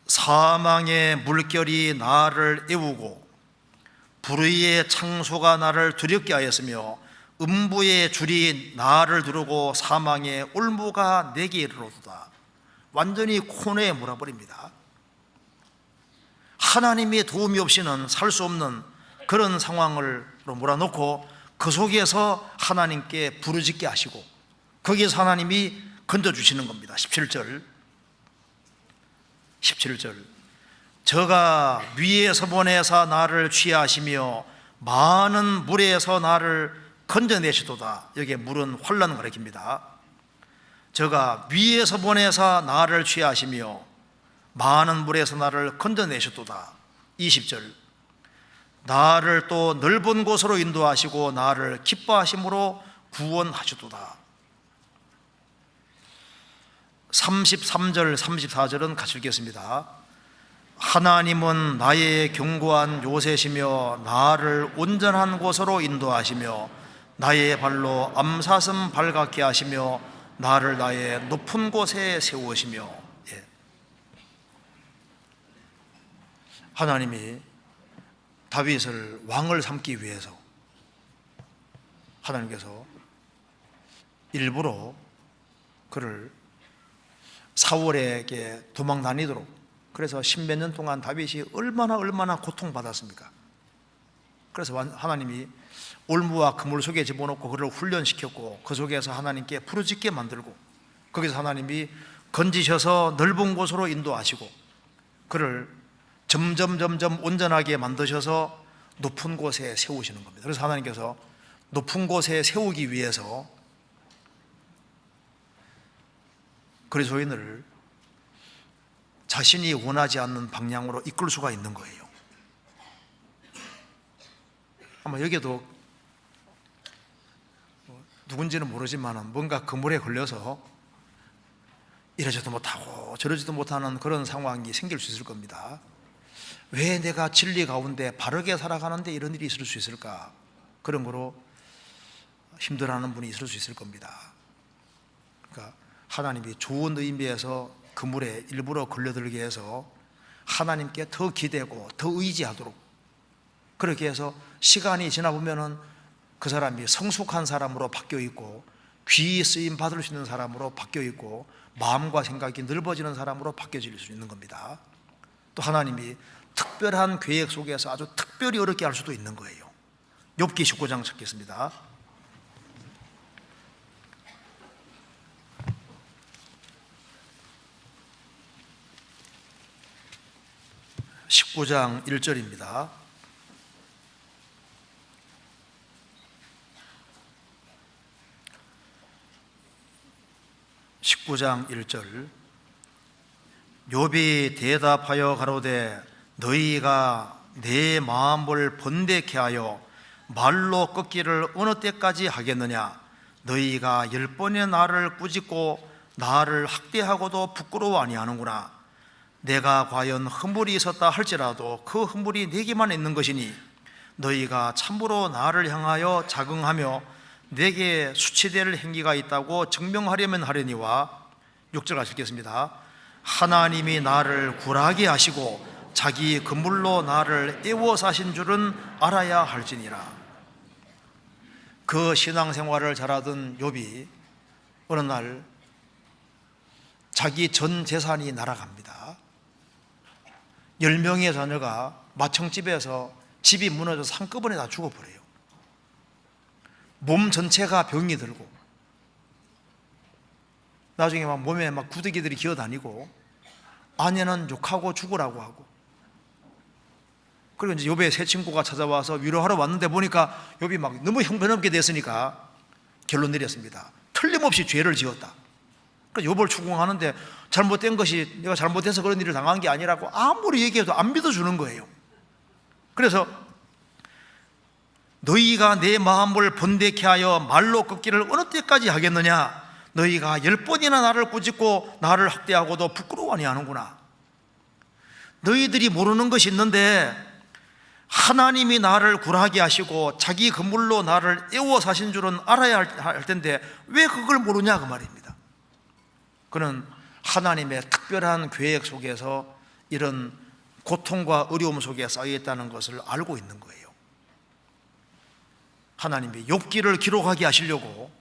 사망의 물결이 나를 애우고 불의의 창소가 나를 두렵게 하였으며 음부의 줄이 나를 두르고 사망의 올무가 내게 이르러도다. 완전히 코너에 몰아버립니다. 하나님의 도움이 없이는 살 수 없는 그런 상황을 몰아놓고 그 속에서 하나님께 부르짖게 하시고 거기에서 하나님이 건져주시는 겁니다. 17절 저가 위에서 보내사 나를 취하시며 많은 물에서 나를 건져내시도다. 여기에 물은 환난을 가리킵니다. 저가 위에서 보내사 나를 취하시며 많은 물에서 나를 건져내시도다. 20절 나를 또 넓은 곳으로 인도하시고 나를 기뻐하심으로 구원하시도다. 33절 34절은 같이 읽겠습니다. 하나님은 나의 견고한 요새시며 나를 온전한 곳으로 인도하시며 나의 발로 암사슴 발갛게 하시며 나를 나의 높은 곳에 세우시며. 하나님이 다윗을 왕을 삼기 위해서 하나님께서 일부러 그를 사울에게 도망 다니도록, 그래서 십몇 년 동안 다윗이 얼마나 고통받았습니까? 그래서 하나님이 올무와 그물 속에 집어넣고 그를 훈련시켰고 그 속에서 하나님께 부르짖게 만들고 거기서 하나님이 건지셔서 넓은 곳으로 인도하시고 그를 점점 온전하게 만드셔서 높은 곳에 세우시는 겁니다. 그래서 하나님께서 높은 곳에 세우기 위해서 그리스도인을 자신이 원하지 않는 방향으로 이끌 수가 있는 거예요. 아마 여기에도 누군지는 모르지만 뭔가 그물에 걸려서 이러지도 못하고 저러지도 못하는 그런 상황이 생길 수 있을 겁니다. 왜 내가 진리 가운데 바르게 살아가는데 이런 일이 있을 수 있을까? 그런 거로 힘들어하는 분이 있을 수 있을 겁니다. 그러니까 하나님이 좋은 의미에서 그물에 일부러 걸려들게 해서 하나님께 더 기대고 더 의지하도록, 그렇게 해서 시간이 지나보면은 그 사람이 성숙한 사람으로 바뀌어 있고 귀히 쓰임 받을 수 있는 사람으로 바뀌어 있고 마음과 생각이 넓어지는 사람으로 바뀌어질 수 있는 겁니다. 또 하나님이 특별한 계획 속에서 아주 특별히 어렵게 할 수도 있는 거예요. 욥기 19장 찾겠습니다. (19장 1절입니다) 19장 1절 욥이 대답하여 가로되 너희가 내 마음을 번데케 하여 말로 꺾기를 어느 때까지 하겠느냐? 너희가 10번의 나를 꾸짖고 나를 학대하고도 부끄러워 아니하는구나. 내가 과연 허물이 있었다 할지라도 그 허물이 내게만 있는 것이니 너희가 참으로 나를 향하여 자긍하며 내게 수치될 행위가 있다고 증명하려면 하려니와. 6절 같이 읽겠습니다. 하나님이 나를 굴하게 하시고 자기 그물로 나를 애워 사신 줄은 알아야 할지니라. 그 신앙생활을 잘하던 욥이 어느 날 자기 전 재산이 날아갑니다. 10명의 자녀가 마청집에서 집이 무너져서 한꺼번에 다 죽어버려요. 몸 전체가 병이 들고 나중에 막 몸에 막 구더기들이 기어다니고 아내는 욕하고 죽으라고 하고, 그리고 이제 욥의 세 친구가 찾아와서 위로하러 왔는데 보니까 욥이 막 너무 형편없게 됐으니까 결론 내렸습니다. 틀림없이 죄를 지었다. 그러니까 욥을 추궁하는데 잘못된 것이 내가 잘못해서 그런 일을 당한 게 아니라고 아무리 얘기해도 안 믿어주는 거예요. 그래서 너희가 내 마음을 번데케 하여 말로 꺾기를 어느 때까지 하겠느냐? 너희가 10번이나 나를 꾸짖고 나를 학대하고도 부끄러워 아니하는구나. 너희들이 모르는 것이 있는데 하나님이 나를 굴하게 하시고 자기 그물로 나를 애워 사신 줄은 알아야 할 텐데 왜 그걸 모르냐 그 말입니다. 그는 하나님의 특별한 계획 속에서 이런 고통과 어려움 속에 쌓여 있다는 것을 알고 있는 거예요. 하나님이 욥기를 기록하게 하시려고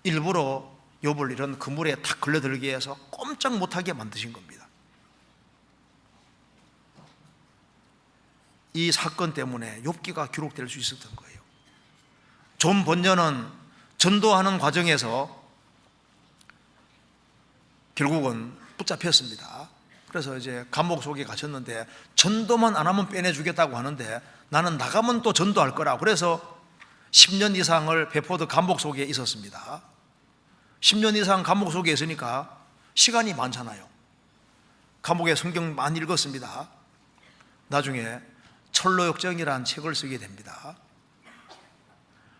일부러 욥을 이런 그물에 탁 걸려들게 해서 꼼짝 못하게 만드신 겁니다. 이 사건 때문에 욥기가 기록될 수 있었던 거예요. 존 번연은 전도하는 과정에서 결국은 붙잡혔습니다. 그래서 이제 감옥 속에 갇혔는데 전도만 안 하면 빼내주겠다고 하는데 나는 나가면 또 전도할 거라. 그래서 10년 이상을 베포드 감옥 속에 있었습니다. 10년 이상 감옥 속에 있으니까 시간이 많잖아요. 감옥에 성경 많이 읽었습니다. 나중에 철로역정이라는 책을 쓰게 됩니다.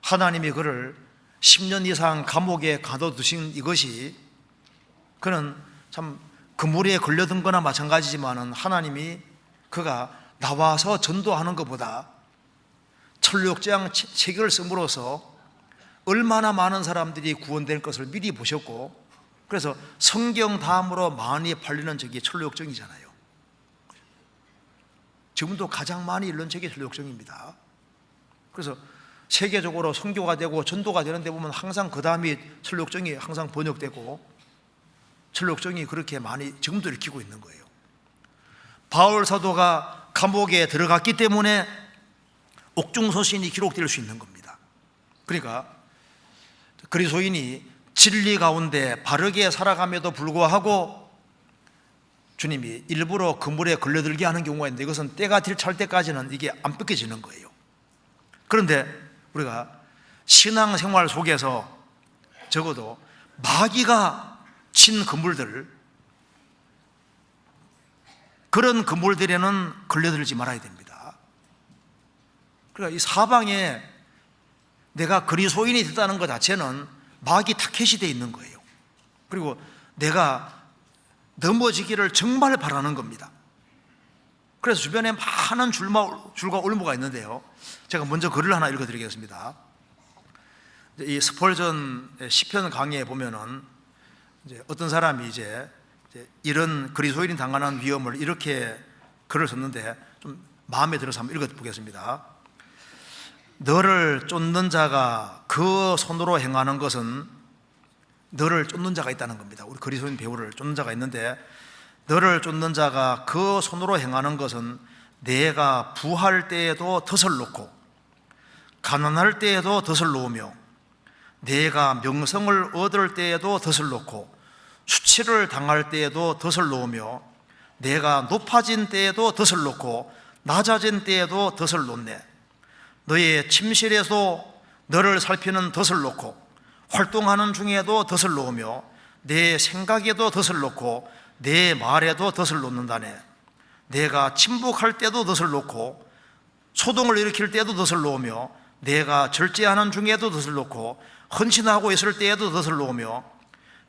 하나님이 그를 10년 이상 감옥에 가둬두신 이것이, 그는 참 그물에 걸려든 거나 마찬가지지만은 하나님이 그가 나와서 전도하는 것보다 철로역정 책을 씀으로써 얼마나 많은 사람들이 구원될 것을 미리 보셨고, 그래서 성경 다음으로 많이 팔리는 책이 철로역정이잖아요. 지금도 가장 많이 읽는 책이 철로역정입니다. 그래서 세계적으로 선교가 되고 전도가 되는 데 보면 항상 그 다음이 철로역정이 항상 번역되고, 철로역정이 그렇게 많이 지금도 읽히고 있는 거예요. 바울 사도가 감옥에 들어갔기 때문에 옥중서신이 기록될 수 있는 겁니다. 그러니까 그리스도인이 진리 가운데 바르게 살아감에도 불구하고 주님이 일부러 그물에 걸려들게 하는 경우가 있는데, 이것은 때가 찰 때까지는 이게 안 뺏겨지는 거예요. 그런데 우리가 신앙생활 속에서 적어도 마귀가 친 그물들, 그런 그물들에는 걸려들지 말아야 됩니다. 그러니까 이 사방에 내가 그리스도인이 됐다는 것 자체는 마귀 타켓이 되어 있는 거예요. 그리고 내가 넘어지기를 정말 바라는 겁니다. 그래서 주변에 많은 줄과 올무가 있는데요, 제가 먼저 글을 하나 읽어드리겠습니다. 이 스펄전 시편 강의에 보면은 이제 어떤 사람이 이제 이런 그리스도인이 당하는 위험을 이렇게 글을 썼는데 좀 마음에 들어서 한번 읽어보겠습니다. 너를 쫓는 자가 그 손으로 행하는 것은, 너를 쫓는 자가 있다는 겁니다. 우리 그리스도인 배우를 쫓는 자가 있는데, 너를 쫓는 자가 그 손으로 행하는 것은 내가 부할 때에도 덫을 놓고 가난할 때에도 덫을 놓으며 내가 명성을 얻을 때에도 덫을 놓고 수치를 당할 때에도 덫을 놓으며 내가 높아진 때에도 덫을 놓고 낮아진 때에도 덫을 놓네. 너의 침실에서 너를 살피는 덫을 놓고 활동하는 중에도 덫을 놓으며 내 생각에도 덫을 놓고 내 말에도 덫을 놓는다네. 내가 침묵할 때도 덫을 놓고 소동을 일으킬 때도 덫을 놓으며 내가 절제하는 중에도 덫을 놓고 헌신하고 있을 때에도 덫을 놓으며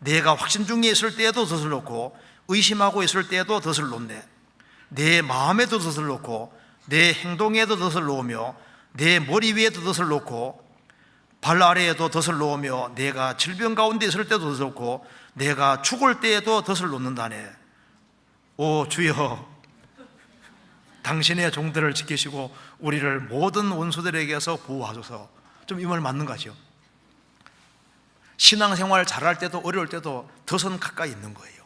내가 확신 중에 있을 때에도 덫을 놓고 의심하고 있을 때에도 덫을 놓네. 내 마음에도 덫을 놓고 내 행동에도 덫을 놓으며 내 머리 위에도 덫을 놓고 발 아래에도 덫을 놓으며 내가 질병 가운데 있을 때도 덫을 놓고 내가 죽을 때에도 덫을 놓는다네. 오 주여, 당신의 종들을 지키시고 우리를 모든 원수들에게서 보호하소서. 좀 이 말 맞는 거죠. 신앙생활 잘할 때도 어려울 때도 덫은 가까이 있는 거예요.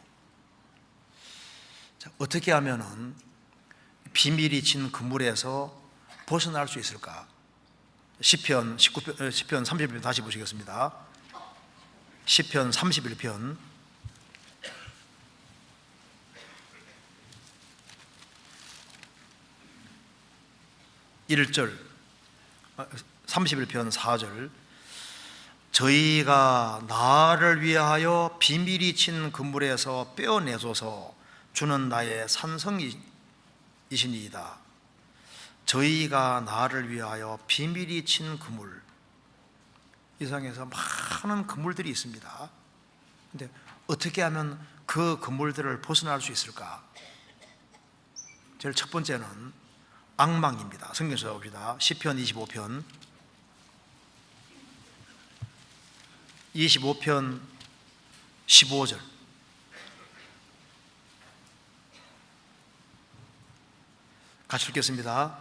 자, 어떻게 하면은 비밀이 진 그물에서 벗어날 수 있을까? 시편 31편 다시 보시겠습니다. 시편 31편 1절, 31편 4절. 저희가 나를 위하여 비밀이 친 그물에서 빼어내소서. 주는 나의 산성이시니이다. 저희가 나를 위하여 비밀이 친 그물, 이 세상에서 많은 그물들이 있습니다. 그런데 어떻게 하면 그 그물들을 벗어날 수 있을까? 제일 첫 번째는 앙망입니다. 성경에서 봅시다. 시편 25편 15절. 같이 읽겠습니다.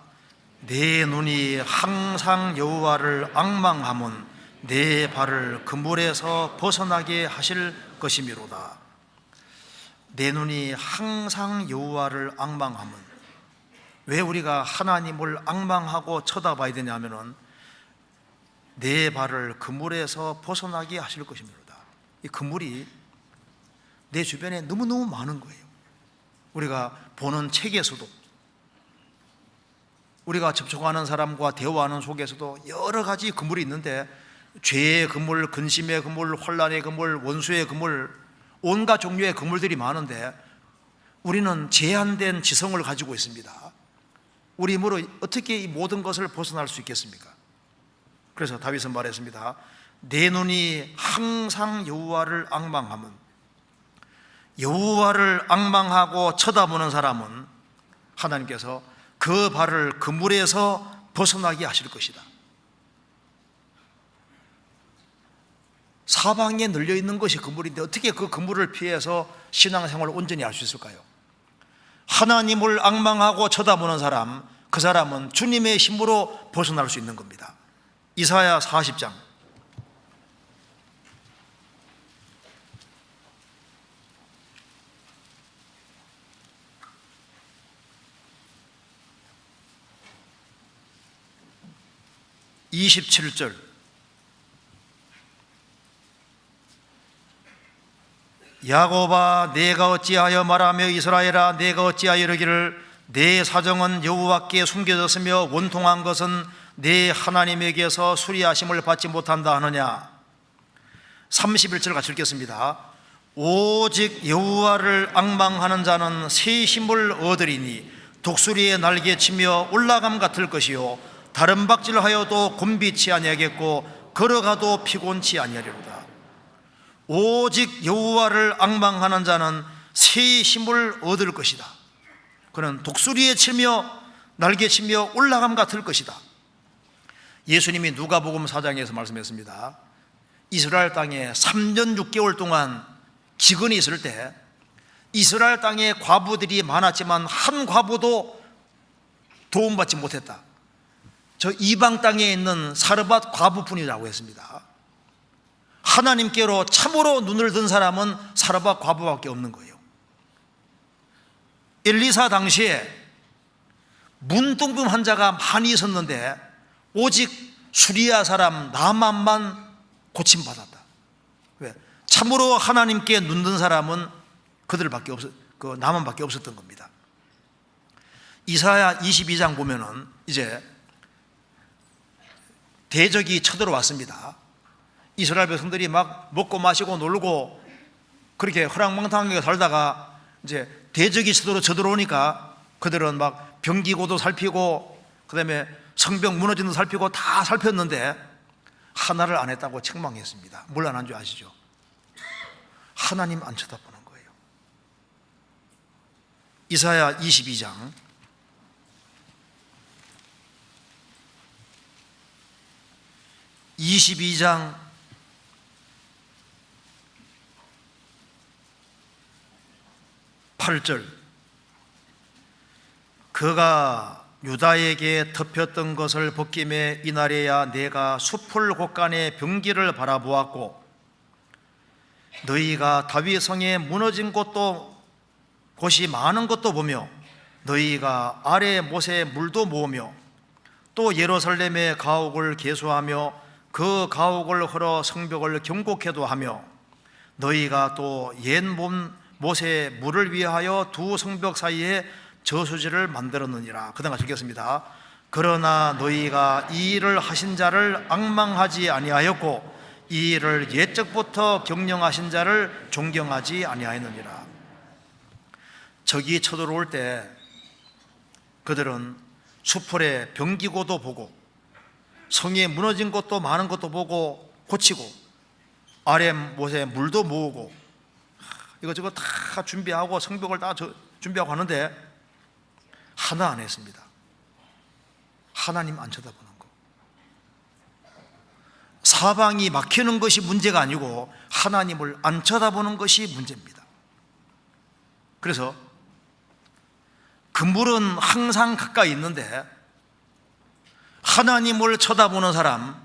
내 눈이 항상 여호와를 앙망함은 내 발을 그물에서 벗어나게 하실 것이미로다. 내 눈이 항상 여호와를 앙망함은, 왜 우리가 하나님을 앙망하고 쳐다봐야 되냐면은 내 발을 그물에서 벗어나게 하실 것입니다. 이 그물이 내 주변에 너무너무 많은 거예요. 우리가 보는 책에서도, 우리가 접촉하는 사람과 대화하는 속에서도 여러 가지 그물이 있는데, 죄의 그물, 근심의 그물, 혼란의 그물, 원수의 그물, 온갖 종류의 그물들이 많은데 우리는 제한된 지성을 가지고 있습니다. 우리 힘으로 어떻게 이 모든 것을 벗어날 수 있겠습니까? 그래서 다윗은 말했습니다. 내 눈이 항상 여호와를 앙망함은, 여호와를 앙망하고 쳐다보는 사람은 하나님께서 그 발을 그물에서 벗어나게 하실 것이다. 사방에 널려 있는 것이 그물인데 어떻게 그 그물을 피해서 신앙생활을 온전히 할 수 있을까요? 하나님을 앙망하고 쳐다보는 사람, 그 사람은 주님의 힘으로 벗어날 수 있는 겁니다. 이사야 40장 27절, 야곱아 내가 어찌하여 말하며 이스라엘아 내가 어찌하여 이르기를 내 사정은 여호와께 숨겨졌으며 원통한 것은 내 하나님에게서 수리하심을 받지 못한다 하느냐. 31절 같이 읽겠습니다. 오직 여호와를 앙망하는 자는 새 힘을 얻으리니 독수리의 날개치며 올라감 같을 것이요 다른 박질하여도 곤비치 아니하겠고 걸어가도 피곤치 아니하리로다. 오직 여호와를 앙망하는 자는 새 힘을 얻을 것이다. 그는 독수리에 치며 날개치며 올라감 같을 것이다. 예수님이 누가복음 4장에서 말씀했습니다. 이스라엘 땅에 3년 6개월 동안 기근이 있을 때 이스라엘 땅에 과부들이 많았지만 한 과부도 도움받지 못했다. 저 이방 땅에 있는 사르밧 과부뿐이라고 했습니다. 하나님께로 참으로 눈을 든 사람은 사르밧 과부밖에 없는 거예요. 엘리사 당시에 문둥병 환자가 많이 있었는데 오직 수리아 사람 나만만 고침받았다. 왜? 참으로 하나님께 눈 든 사람은 그들밖에 나만밖에 없었던 겁니다. 이사야 22장 보면은 이제 대적이 쳐들어왔습니다. 이스라엘 백성들이 막 먹고 마시고 놀고 그렇게 허랑방탕하게 살다가 이제 대적이 쳐들어오니까 그들은 막 병기고도 살피고 그다음에 성벽 무너지는 도 살피고 다 살폈는데 하나를 안 했다고 책망했습니다. 뭘 안 한 줄 아시죠? 하나님 안 쳐다보는 거예요. 이사야 22장 8절, 그가 유다에게 덮였던 것을 벗김에 이날에야 내가 숲을 곳간에 병기를 바라보았고 너희가 다윗 성에 무너진 곳이 많은 것도 보며 너희가 아래 못에 물도 모으며 또 예루살렘의 가옥을 계수하며 그 가옥을 헐어 성벽을 경곡해도 하며 너희가 또 옛 못에 물을 위하여 두 성벽 사이에 저수지를 만들었느니라. 그 다음 같이 읽겠습니다. 그러나 너희가 이 일을 하신 자를 앙망하지 아니하였고 이 일을 옛적부터 경영하신 자를 존경하지 아니하였느니라. 적이 쳐들어올 때 그들은 수풀에 병기고도 보고 성에 무너진 것도 많은 것도 보고 고치고 아래 못에 물도 모으고 이것저것 다 준비하고 성벽을 다 준비하고 하는데 하나 안 했습니다. 하나님 안 쳐다보는 거. 사방이 막히는 것이 문제가 아니고 하나님을 안 쳐다보는 것이 문제입니다. 그래서 그물은 항상 가까이 있는데 하나님을 쳐다보는 사람,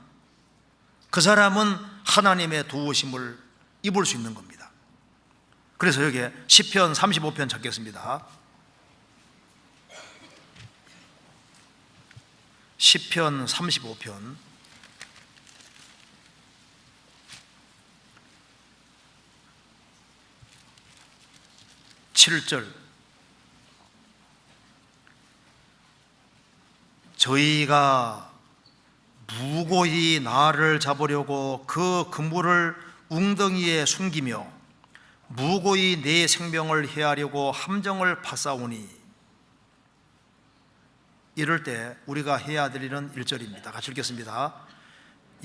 그 사람은 하나님의 도우심을 입을 수 있는 겁니다. 그래서 여기에 시편 35편 찾겠습니다. 시편 35편 7절, 저희가 무고히 나를 잡으려고 그 그물을 웅덩이에 숨기며 무고히 내 생명을 해하려고 함정을 파싸우니. 이럴 때 우리가 해야 될 일은 1절입니다. 같이 읽겠습니다.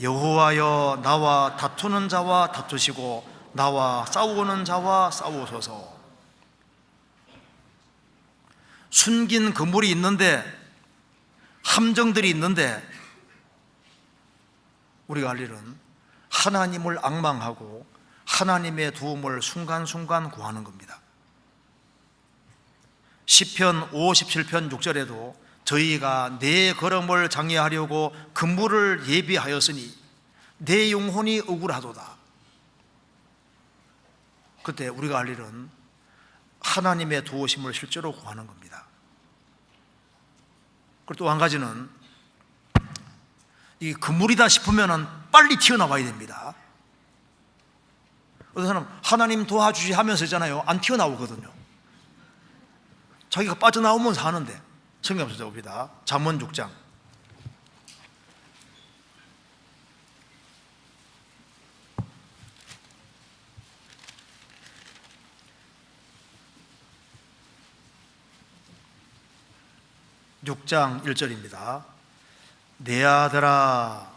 여호와여, 나와 다투는 자와 다투시고 나와 싸우는 자와 싸우소서. 숨긴 그물이 있는데, 함정들이 있는데 우리가 할 일은 하나님을 앙망하고 하나님의 도움을 순간순간 구하는 겁니다. 시편 57편 6절에도 저희가 내 걸음을 장애하려고 그물을 예비하였으니 내 영혼이 억울하도다. 그때 우리가 할 일은 하나님의 도우심을 실제로 구하는 겁니다. 그리고 또 한 가지는, 이 그물이다 싶으면 빨리 튀어나와야 됩니다. 어떤 사람 하나님 도와주시 하면서 있잖아요, 안 튀어나오거든요. 자기가 빠져나오면 사는데. 성경 한번 봅니다. 잠언 6장 1절입니다. 내 아들아,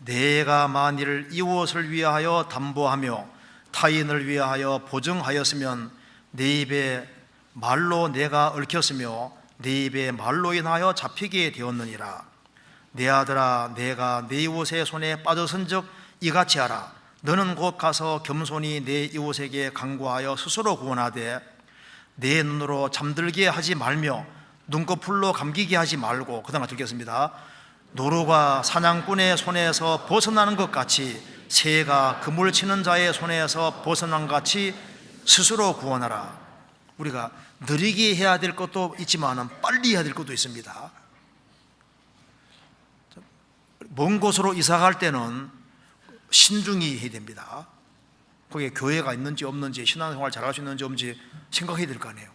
내가 만일 이웃을 위하여 담보하며 타인을 위하여 보증하였으면 내 입에 말로 내가 얽혔으며 내 입에 말로 인하여 잡히게 되었느니라. 내 아들아, 내가 내 이웃의 손에 빠졌은즉 이같이 하라. 너는 곧 가서 겸손히 내 이웃에게 간구하여 스스로 구원하되 내 눈으로 잠들게 하지 말며 눈꺼풀로 감기게 하지 말고. 그 다음 읽겠습니다. 노루가 사냥꾼의 손에서 벗어나는 것 같이 새가 그물 치는 자의 손에서 벗어난 것 같이 스스로 구원하라. 우리가 느리게 해야 될 것도 있지만 빨리 해야 될 것도 있습니다. 먼 곳으로 이사 갈 때는 신중히 해야 됩니다. 거기에 교회가 있는지 없는지, 신앙생활 잘할 수 있는지 없는지 생각해야 될 거 아니에요.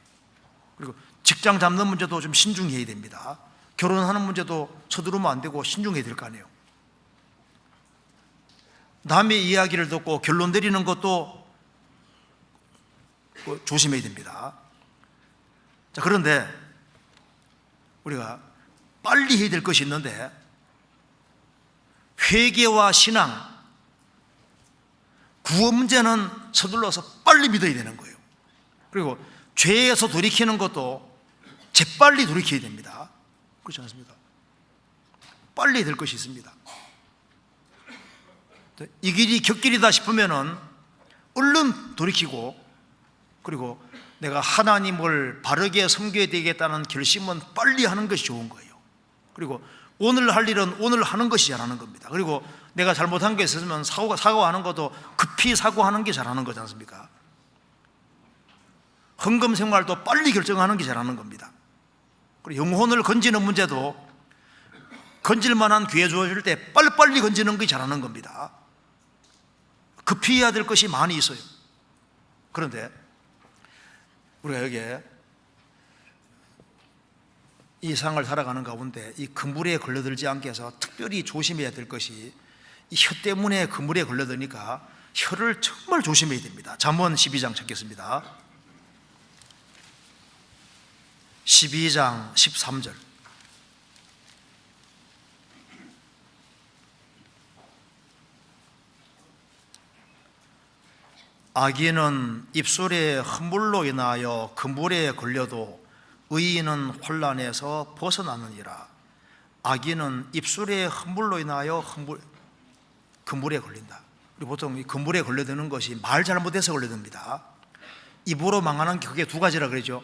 그리고 직장 잡는 문제도 좀 신중히 해야 됩니다. 결혼하는 문제도 서두르면 안 되고 신중해야 될 거 아니에요. 남의 이야기를 듣고 결론 내리는 것도 조심해야 됩니다. 자, 그런데 우리가 빨리 해야 될 것이 있는데, 회개와 신앙, 구원 문제는 서둘러서 빨리 믿어야 되는 거예요. 그리고 죄에서 돌이키는 것도 재빨리 돌이켜야 됩니다. 그렇지 않습니까? 빨리 해야 될 것이 있습니다. 이 길이 곁길이다 싶으면은 얼른 돌이키고, 그리고 내가 하나님을 바르게 섬겨야 되겠다는 결심은 빨리 하는 것이 좋은 거예요. 그리고 오늘 할 일은 오늘 하는 것이 잘하는 겁니다. 그리고 내가 잘못한 게 있으면 사과하는 것도 급히 사과하는 게 잘하는 거지 않습니까? 헌금 생활도 빨리 결정하는 게 잘하는 겁니다. 그리고 영혼을 건지는 문제도 건질 만한 기회 주어질 때 빨리빨리 건지는 게 잘하는 겁니다. 급히 해야 될 것이 많이 있어요. 그런데 우리가 여기에 이 세상을 살아가는 가운데 이 그물에 걸려들지 않게 해서 특별히 조심해야 될 것이, 이 혀 때문에 그물에 걸려드니까 혀를 정말 조심해야 됩니다. 잠언 12장 찾겠습니다. 12장 13절. 악인은 입술의 흠물로 인하여 그물에 걸려도 의인은 혼란에서 벗어나느니라. 악인은 입술의 흠물로 인하여 그물에 걸린다. 우리 보통 이 그물에 걸려드는 것이 말 잘못해서 걸려듭니다. 입으로 망하는 게 그게 두 가지라 그러죠.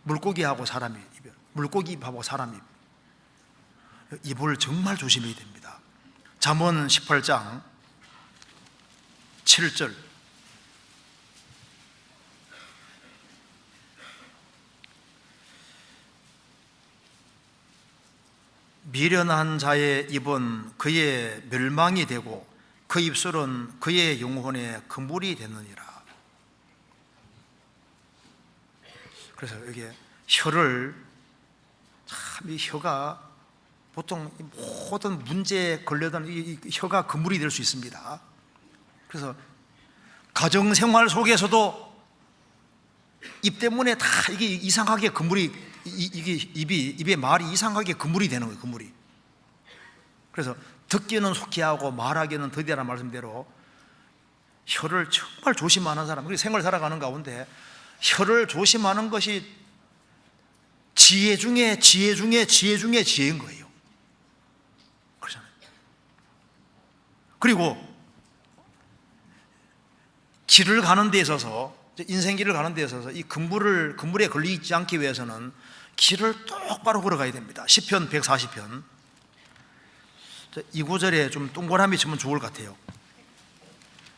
물고기하고 사람이 입을, 물고기하고 사람이 입을 정말 조심해야 됩니다. 잠언 18장 7절, 미련한 자의 입은 그의 멸망이 되고 그 입술은 그의 영혼의 그물이 되느니라. 그래서 여기 혀를, 참 이 혀가 보통 모든 문제에 걸려든 이 혀가 그물이 될 수 있습니다. 그래서 가정생활 속에서도 입 때문에 다 이게 이상하게 그물이, 이게 입에 말이 이상하게 그물이 되는 거예요. 그물이. 그래서 듣기는 속히 하고 말하기는 더디하라는 말씀대로 혀를 정말 조심하는 사람, 우리 생활 살아가는 가운데 혀를 조심하는 것이 지혜 중에 지혜인 거예요. 그렇잖아요. 그리고 길을 가는 데 있어서, 인생길을 가는 데 있어서 이 그물에 걸리지 않기 위해서는 길을 똑바로 걸어가야 됩니다. 시편 140편 이 구절에 좀 동그라미 치면 좋을 것 같아요.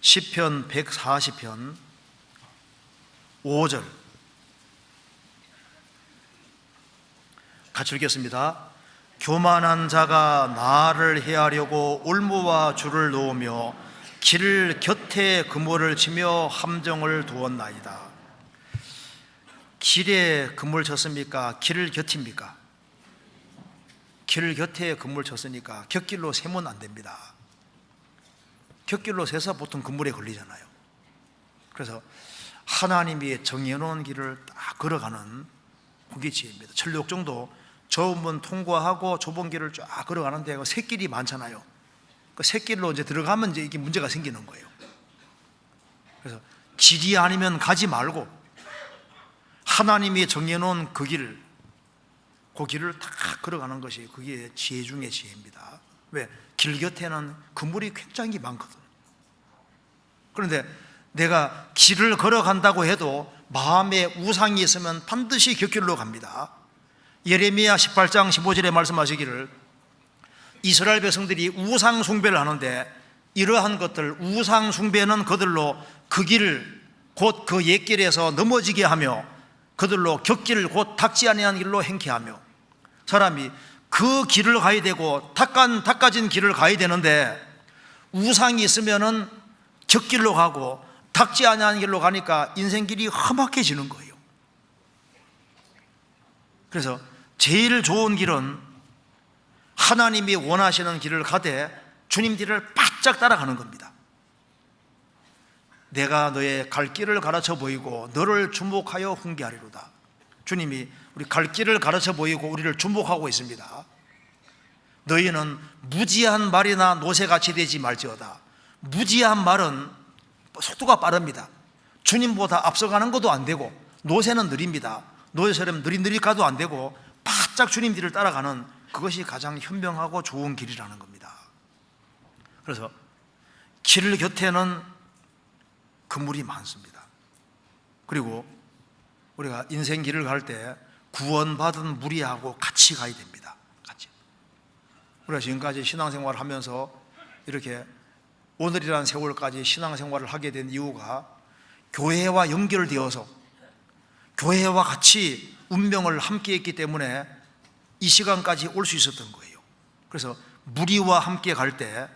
시편 140편 5절 같이 읽겠습니다. 교만한 자가 나를 해하려고 올무와 줄을 놓으며 길 곁에 그물을 치며 함정을 두었나이다. 길에 그물 쳤습니까? 길 곁입니까? 길 곁에 그물 쳤으니까 곁길로 세면 안 됩니다. 곁길로 세서 보통 그물에 걸리잖아요. 그래서 하나님이 정해놓은 길을 딱 걸어가는 그게 지혜입니다. 천리옥정도 좁은 문 통과하고 좁은 길을 쫙 걸어가는데 그 샛길이 많잖아요. 그 샛길로 이제 들어가면 이제 이게 문제가 생기는 거예요. 그래서 길이 아니면 가지 말고 하나님이 정해놓은 그 길을 딱 걸어가는 것이 그게 지혜 중의 지혜입니다. 왜? 길 곁에는 그물이 굉장히 많거든. 그런데 내가 길을 걸어간다고 해도 마음에 우상이 있으면 반드시 곁길로 갑니다. 예레미야 18장 15절에 말씀하시기를 이스라엘 백성들이 우상 숭배를 하는데 이러한 것들, 우상 숭배는 그들로 그 길, 곧 그 옛길에서 넘어지게 하며 그들로 곁길을 곧 닦지 아니한 길로 행케 하며, 사람이 그 길을 가야 되고 닦아진 길을 가야 되는데 우상이 있으면은 곁길로 가고 닦지 아니한 길로 가니까 인생길이 험악해지는 거예요. 그래서 제일 좋은 길은 하나님이 원하시는 길을 가되 주님 길을 바짝 따라가는 겁니다. 내가 너의 갈 길을 가르쳐 보이고 너를 주목하여 훈계하리로다. 주님이 우리 갈 길을 가르쳐 보이고 우리를 주목하고 있습니다. 너희는 무지한 말이나 노새같이 되지 말지어다. 무지한 말은 속도가 빠릅니다. 주님보다 앞서가는 것도 안 되고, 노새는 느립니다. 노새처럼 느릿느릿 가도 안 되고 바짝 주님 길을 따라가는 그것이 가장 현명하고 좋은 길이라는 겁니다. 그래서 길 곁에는 그물이 많습니다. 그리고 우리가 인생 길을 갈 때 구원받은 무리하고 같이 가야 됩니다. 같이. 우리가 지금까지 신앙생활을 하면서 이렇게 오늘이라는 세월까지 신앙생활을 하게 된 이유가 교회와 연결되어서 교회와 같이 운명을 함께 했기 때문에 이 시간까지 올 수 있었던 거예요. 그래서 무리와 함께 갈 때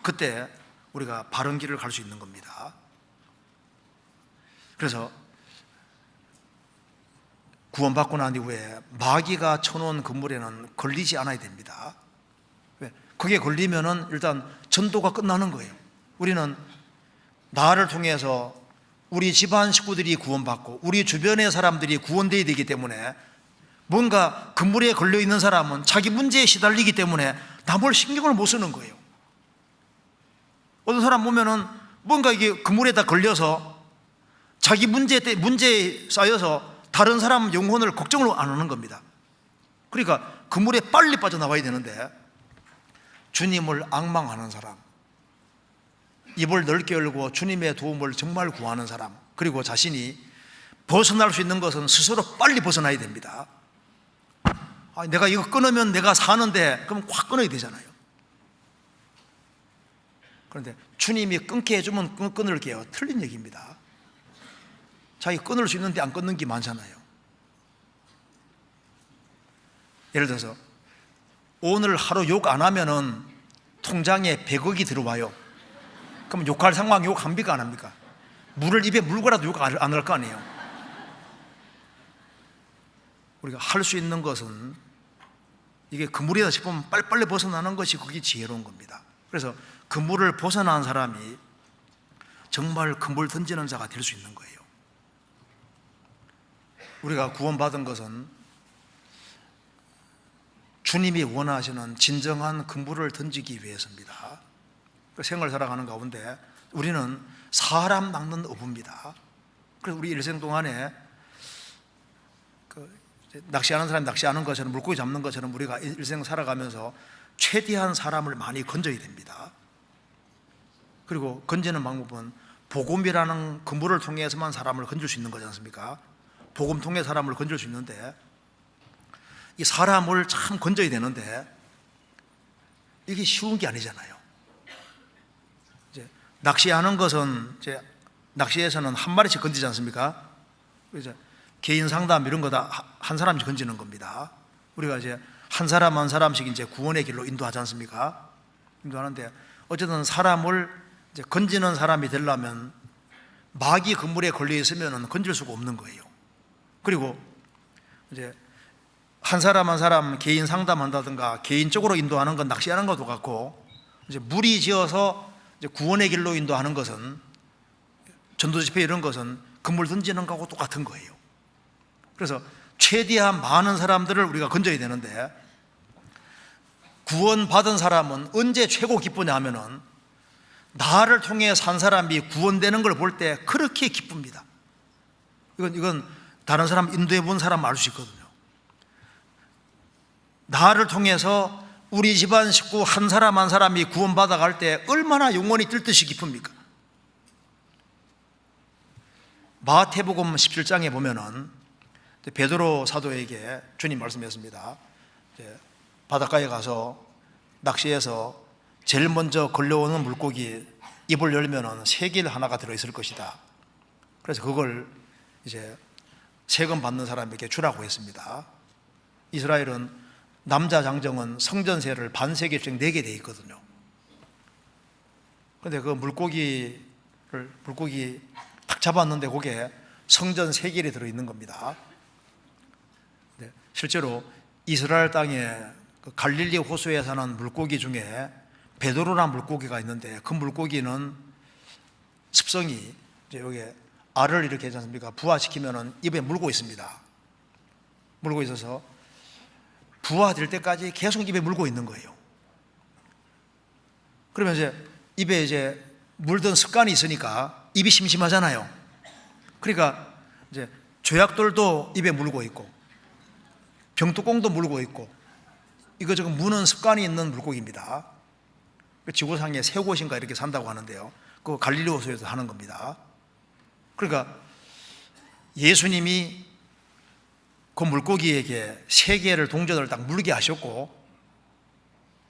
그때 우리가 바른 길을 갈 수 있는 겁니다. 그래서 구원받고 난 이후에 마귀가 쳐놓은 그물에는 걸리지 않아야 됩니다. 왜? 그게 걸리면은 일단 전도가 끝나는 거예요. 우리는 나를 통해서 우리 집안 식구들이 구원받고 우리 주변의 사람들이 구원되어야 되기 때문에, 뭔가 그물에 걸려있는 사람은 자기 문제에 시달리기 때문에 남을 신경을 못 쓰는 거예요. 어떤 사람 보면은 뭔가 이게 그물에다 걸려서 자기 문제에 쌓여서 다른 사람 영혼을 걱정을 안 하는 겁니다. 그러니까 그물에 빨리 빠져나와야 되는데, 주님을 앙망하는 사람, 입을 넓게 열고 주님의 도움을 정말 구하는 사람, 그리고 자신이 벗어날 수 있는 것은 스스로 빨리 벗어나야 됩니다. 내가 이거 끊으면 내가 사는데, 그럼 확 끊어야 되잖아요. 그런데 주님이 끊게 해주면 끊을게요. 틀린 얘기입니다. 자기 끊을 수 있는데 안 끊는 게 많잖아요. 예를 들어서 오늘 하루 욕 안 하면은 통장에 100억이 들어와요. 그럼 욕할 상황 욕합니까 안 합니까? 물을 입에 물고라도 욕 안 할 거 아니에요. 우리가 할 수 있는 것은 이게 그물이다 싶으면 빨리빨리 벗어나는 것이 그게 지혜로운 겁니다. 그래서 그물을 벗어난 사람이 정말 그물 던지는 자가 될 수 있는 거예요. 우리가 구원받은 것은 주님이 원하시는 진정한 그물을 던지기 위해서입니다. 생활 살아가는 가운데 우리는 사람 낚는 어부입니다. 그래서 우리 일생 동안에 낚시하는 사람이 낚시하는 것처럼, 물고기 잡는 것처럼 우리가 일생 살아가면서 최대한 사람을 많이 건져야 됩니다. 그리고 건지는 방법은 복음이라는 그물을 통해서만 사람을 건질 수 있는 거지 않습니까? 복음 통해 사람을 건질 수 있는데, 이 사람을 참 건져야 되는데 이게 쉬운 게 아니잖아요. 이제 낚시하는 것은 낚시에서는 한 마리씩 건지지 않습니까? 이제 개인 상담 이런 거 다 한 사람씩 건지는 겁니다. 우리가 이제 한 사람 한 사람씩 이제 구원의 길로 인도하지 않습니까? 인도하는데 어쨌든 사람을 이제 건지는 사람이 되려면 마귀 그물에 걸려 있으면 건질 수가 없는 거예요. 그리고 이제 한 사람 한 사람 개인 상담한다든가 개인적으로 인도하는 건 낚시하는 것도 같고, 이제 무리지어서 이제 구원의 길로 인도하는 것은, 전도 집회 이런 것은 그물 던지는 거하고 똑같은 거예요. 그래서 최대한 많은 사람들을 우리가 건져야 되는데, 구원받은 사람은 언제 최고 기쁘냐 하면은 나를 통해 산 사람이 구원되는 걸 볼 때 그렇게 기쁩니다. 이건 다른 사람 인도해 본 사람 알 수 있거든요. 나를 통해서 우리 집안 식구 한 사람 한 사람이 구원받아 갈 때 얼마나 영혼이 뜰듯이 기쁩니까? 마태복음 17장에 보면은 베드로 사도에게 주님 말씀했습니다. 바닷가에 가서 낚시해서 제일 먼저 걸려오는 물고기 입을 열면은 세길 하나가 들어있을 것이다. 그래서 그걸 이제 세금 받는 사람에게 주라고 했습니다. 이스라엘은 남자 장정은 성전세를 반세겔씩 내게 돼 있거든요. 그런데 그 물고기 딱 잡았는데 거기에 성전 세겔이 들어있는 겁니다. 실제로 이스라엘 땅에 갈릴리 호수에 사는 물고기 중에 베드로라는 물고기가 있는데, 그 물고기는 습성이 이제 여기 알을 이렇게 하지 않습니까? 부화시키면은 입에 물고 있습니다. 물고 있어서 부화될 때까지 계속 입에 물고 있는 거예요. 그러면 이제 입에 이제 물던 습관이 있으니까 입이 심심하잖아요. 그러니까 이제 조약돌도 입에 물고 있고 병뚜껑도 물고 있고 이거 무는 습관이 있는 물고기입니다. 지구상에 세 곳인가 이렇게 산다고 하는데요, 그거 갈릴리 호수에서 하는 겁니다. 그러니까 예수님이 그 물고기에게 세 개를 동전을 딱 물게 하셨고,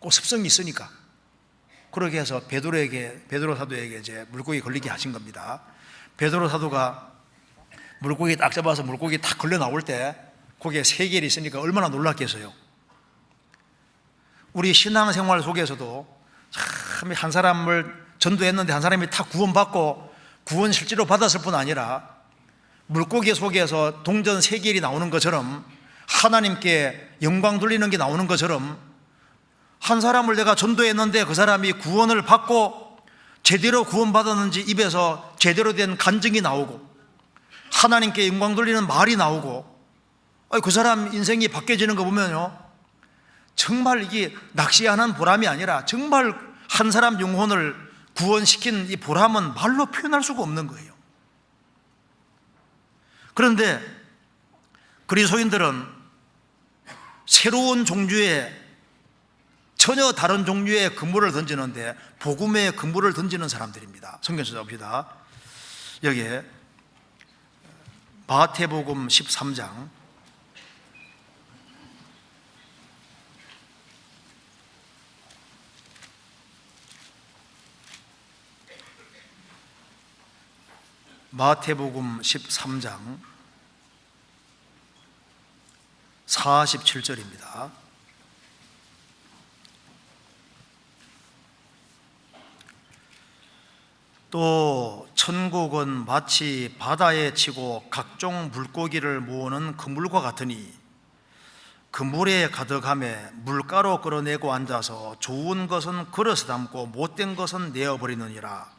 그 습성이 있으니까 그렇게 해서 베드로 사도에게 이제 물고기 걸리게 하신 겁니다. 베드로 사도가 물고기 딱 잡아서 물고기 딱 걸려 나올 때 거기에 세 개를 있으니까 얼마나 놀랐겠어요. 우리 신앙생활 속에서도 참 한 사람을 전도했는데 한 사람이 다 구원받고 구원 실제로 받았을 뿐 아니라 물고기 속에서 동전 세 개를 나오는 것처럼, 하나님께 영광 돌리는 게 나오는 것처럼, 한 사람을 내가 전도했는데 그 사람이 구원을 받고 제대로 구원받았는지 입에서 제대로 된 간증이 나오고 하나님께 영광 돌리는 말이 나오고, 그 사람 인생이 바뀌어지는 거 보면요, 정말 이게 낚시하는 보람이 아니라 정말 한 사람 영혼을 구원시킨 이 보람은 말로 표현할 수가 없는 거예요. 그런데 그리스도인들은 새로운 종류의, 전혀 다른 종류의 그물을 던지는데 복음의 그물을 던지는 사람들입니다. 성경 찾아봅시다. 여기에 마태복음 13장 마태복음 13장 47절입니다. 또 천국은 마치 바다에 치고 각종 물고기를 모으는 그물과 같으니 그 물에 가득함에 물가로 끌어내고 앉아서 좋은 것은 그릇에 담고 못된 것은 내어버리느니라.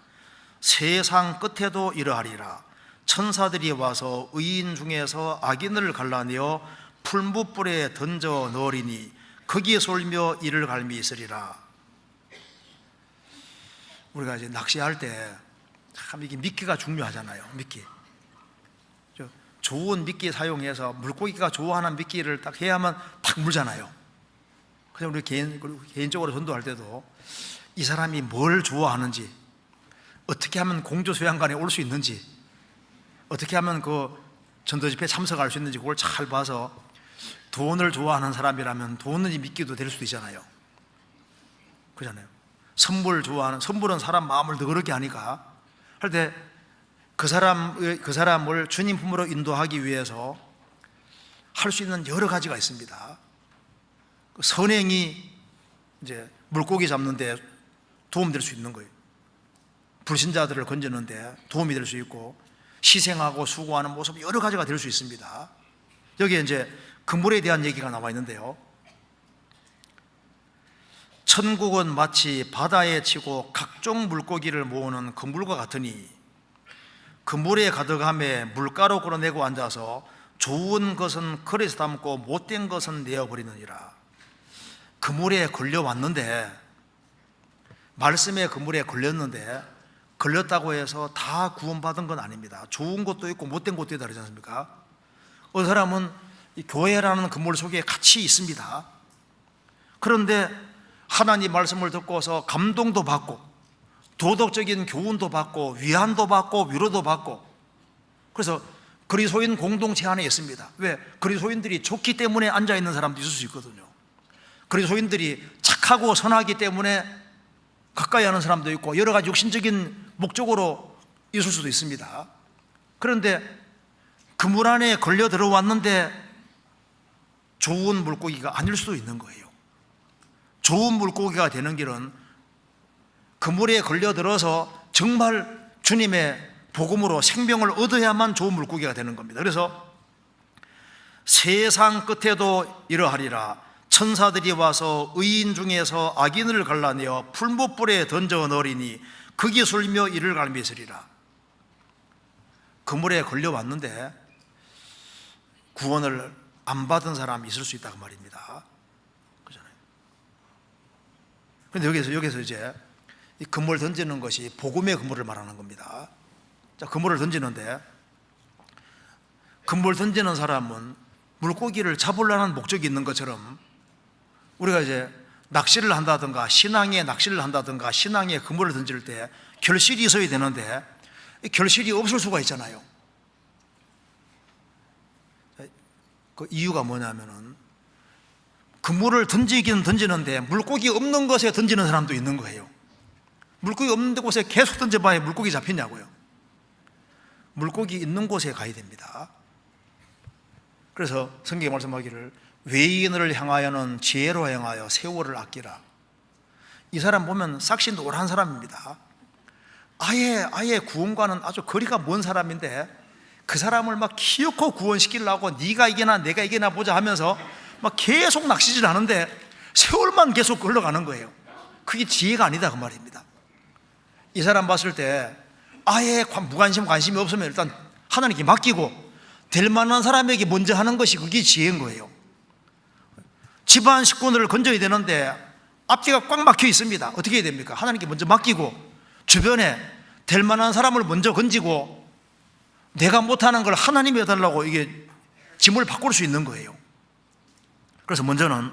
세상 끝에도 이러하리라. 천사들이 와서 의인 중에서 악인을 갈라내어 풀무불에 던져 넣으리니 거기에 쏠며 이를 갈미 있으리라. 우리가 이제 낚시할 때 참 이게 미끼가 중요하잖아요. 미끼. 좋은 미끼 사용해서 물고기가 좋아하는 미끼를 딱 해야만 탁 물잖아요. 그래서 우리 개인적으로 전도할 때도 이 사람이 뭘 좋아하는지, 어떻게 하면 공주수양관에 올 수 있는지, 어떻게 하면 그 전도 집회에 참석할 수 있는지 그걸 잘 봐서, 돈을 좋아하는 사람이라면 돈은 이 미끼도 될 수도 있잖아요. 그렇잖아요. 선물은 사람 마음을 너그럽게 하니까 할 때 그 사람을 주님 품으로 인도하기 위해서 할 수 있는 여러 가지가 있습니다. 선행이 이제 물고기 잡는데 도움될 수 있는 거예요. 불신자들을 건지는데 도움이 될 수 있고, 희생하고 수고하는 모습 여러 가지가 될 수 있습니다. 여기에 이제 그물에 대한 얘기가 나와 있는데요. 천국은 마치 바다에 치고 각종 물고기를 모으는 그물과 같으니 그물에 가득함에 물가로 끌어내고 앉아서 좋은 것은 그릇에 담고 못된 것은 내어버리느니라. 그물에 걸려왔는데, 말씀의 그물에 걸렸는데, 걸렸다고 해서 다 구원받은 건 아닙니다. 좋은 것도 있고 못된 것도 있다 그러지 않습니까? 어떤 사람은 이 교회라는 그물 속에 같이 있습니다. 그런데 하나님 말씀을 듣고서 감동도 받고 도덕적인 교훈도 받고 위안도 받고 위로도 받고, 그래서 그리스도인 공동체 안에 있습니다. 왜? 그리스도인들이 좋기 때문에 앉아있는 사람도 있을 수 있거든요. 그리스도인들이 착하고 선하기 때문에 가까이 하는 사람도 있고, 여러 가지 육신적인 목적으로 있을 수도 있습니다. 그런데 그물 안에 걸려 들어왔는데 좋은 물고기가 아닐 수도 있는 거예요. 좋은 물고기가 되는 길은 그물에 걸려들어서 정말 주님의 복음으로 생명을 얻어야만 좋은 물고기가 되는 겁니다. 그래서 세상 끝에도 이러하리라. 천사들이 와서 의인 중에서 악인을 갈라내어 풀무불에 던져 넣으리니 거기 술며 이를 갈미 있으리라. 그물에 걸려왔는데 구원을 안 받은 사람이 있을 수 있다고 말입니다. 그렇잖아요. 그런데 여기서 이제 이 그물 던지는 것이 복음의 그물을 말하는 겁니다. 자, 그물을 던지는데, 그물 던지는 사람은 물고기를 잡으려는 목적이 있는 것처럼, 우리가 이제 낚시를 한다든가 신앙의 낚시를 한다든가 신앙의 그물을 던질 때 결실이 있어야 되는데 결실이 없을 수가 있잖아요. 그 이유가 뭐냐면은, 그물을 던지긴 던지는데 물고기 없는 곳에 던지는 사람도 있는 거예요. 물고기 없는 곳에 계속 던져봐야 물고기 잡히냐고요. 물고기 있는 곳에 가야 됩니다. 그래서 성경에 말씀하기를 외인을 향하여는 지혜로 행하여 세월을 아끼라. 이 사람 보면 싹시 노란 사람입니다. 아예 구원과는 아주 거리가 먼 사람인데 그 사람을 막 키우고 구원시키려고 네가 이기나 내가 이기나 보자 하면서 막 계속 낚시질 하는데 세월만 계속 흘러가는 거예요. 그게 지혜가 아니다 그 말입니다. 이 사람 봤을 때 아예 관심이 없으면 일단 하나님께 맡기고 될 만한 사람에게 먼저 하는 것이 그게 지혜인 거예요. 집안 식구들을 건져야 되는데 앞뒤가 꽉 막혀 있습니다. 어떻게 해야 됩니까? 하나님께 먼저 맡기고 주변에 될 만한 사람을 먼저 건지고 내가 못하는 걸 하나님이 해달라고 이게 짐을 바꿀 수 있는 거예요. 그래서 먼저는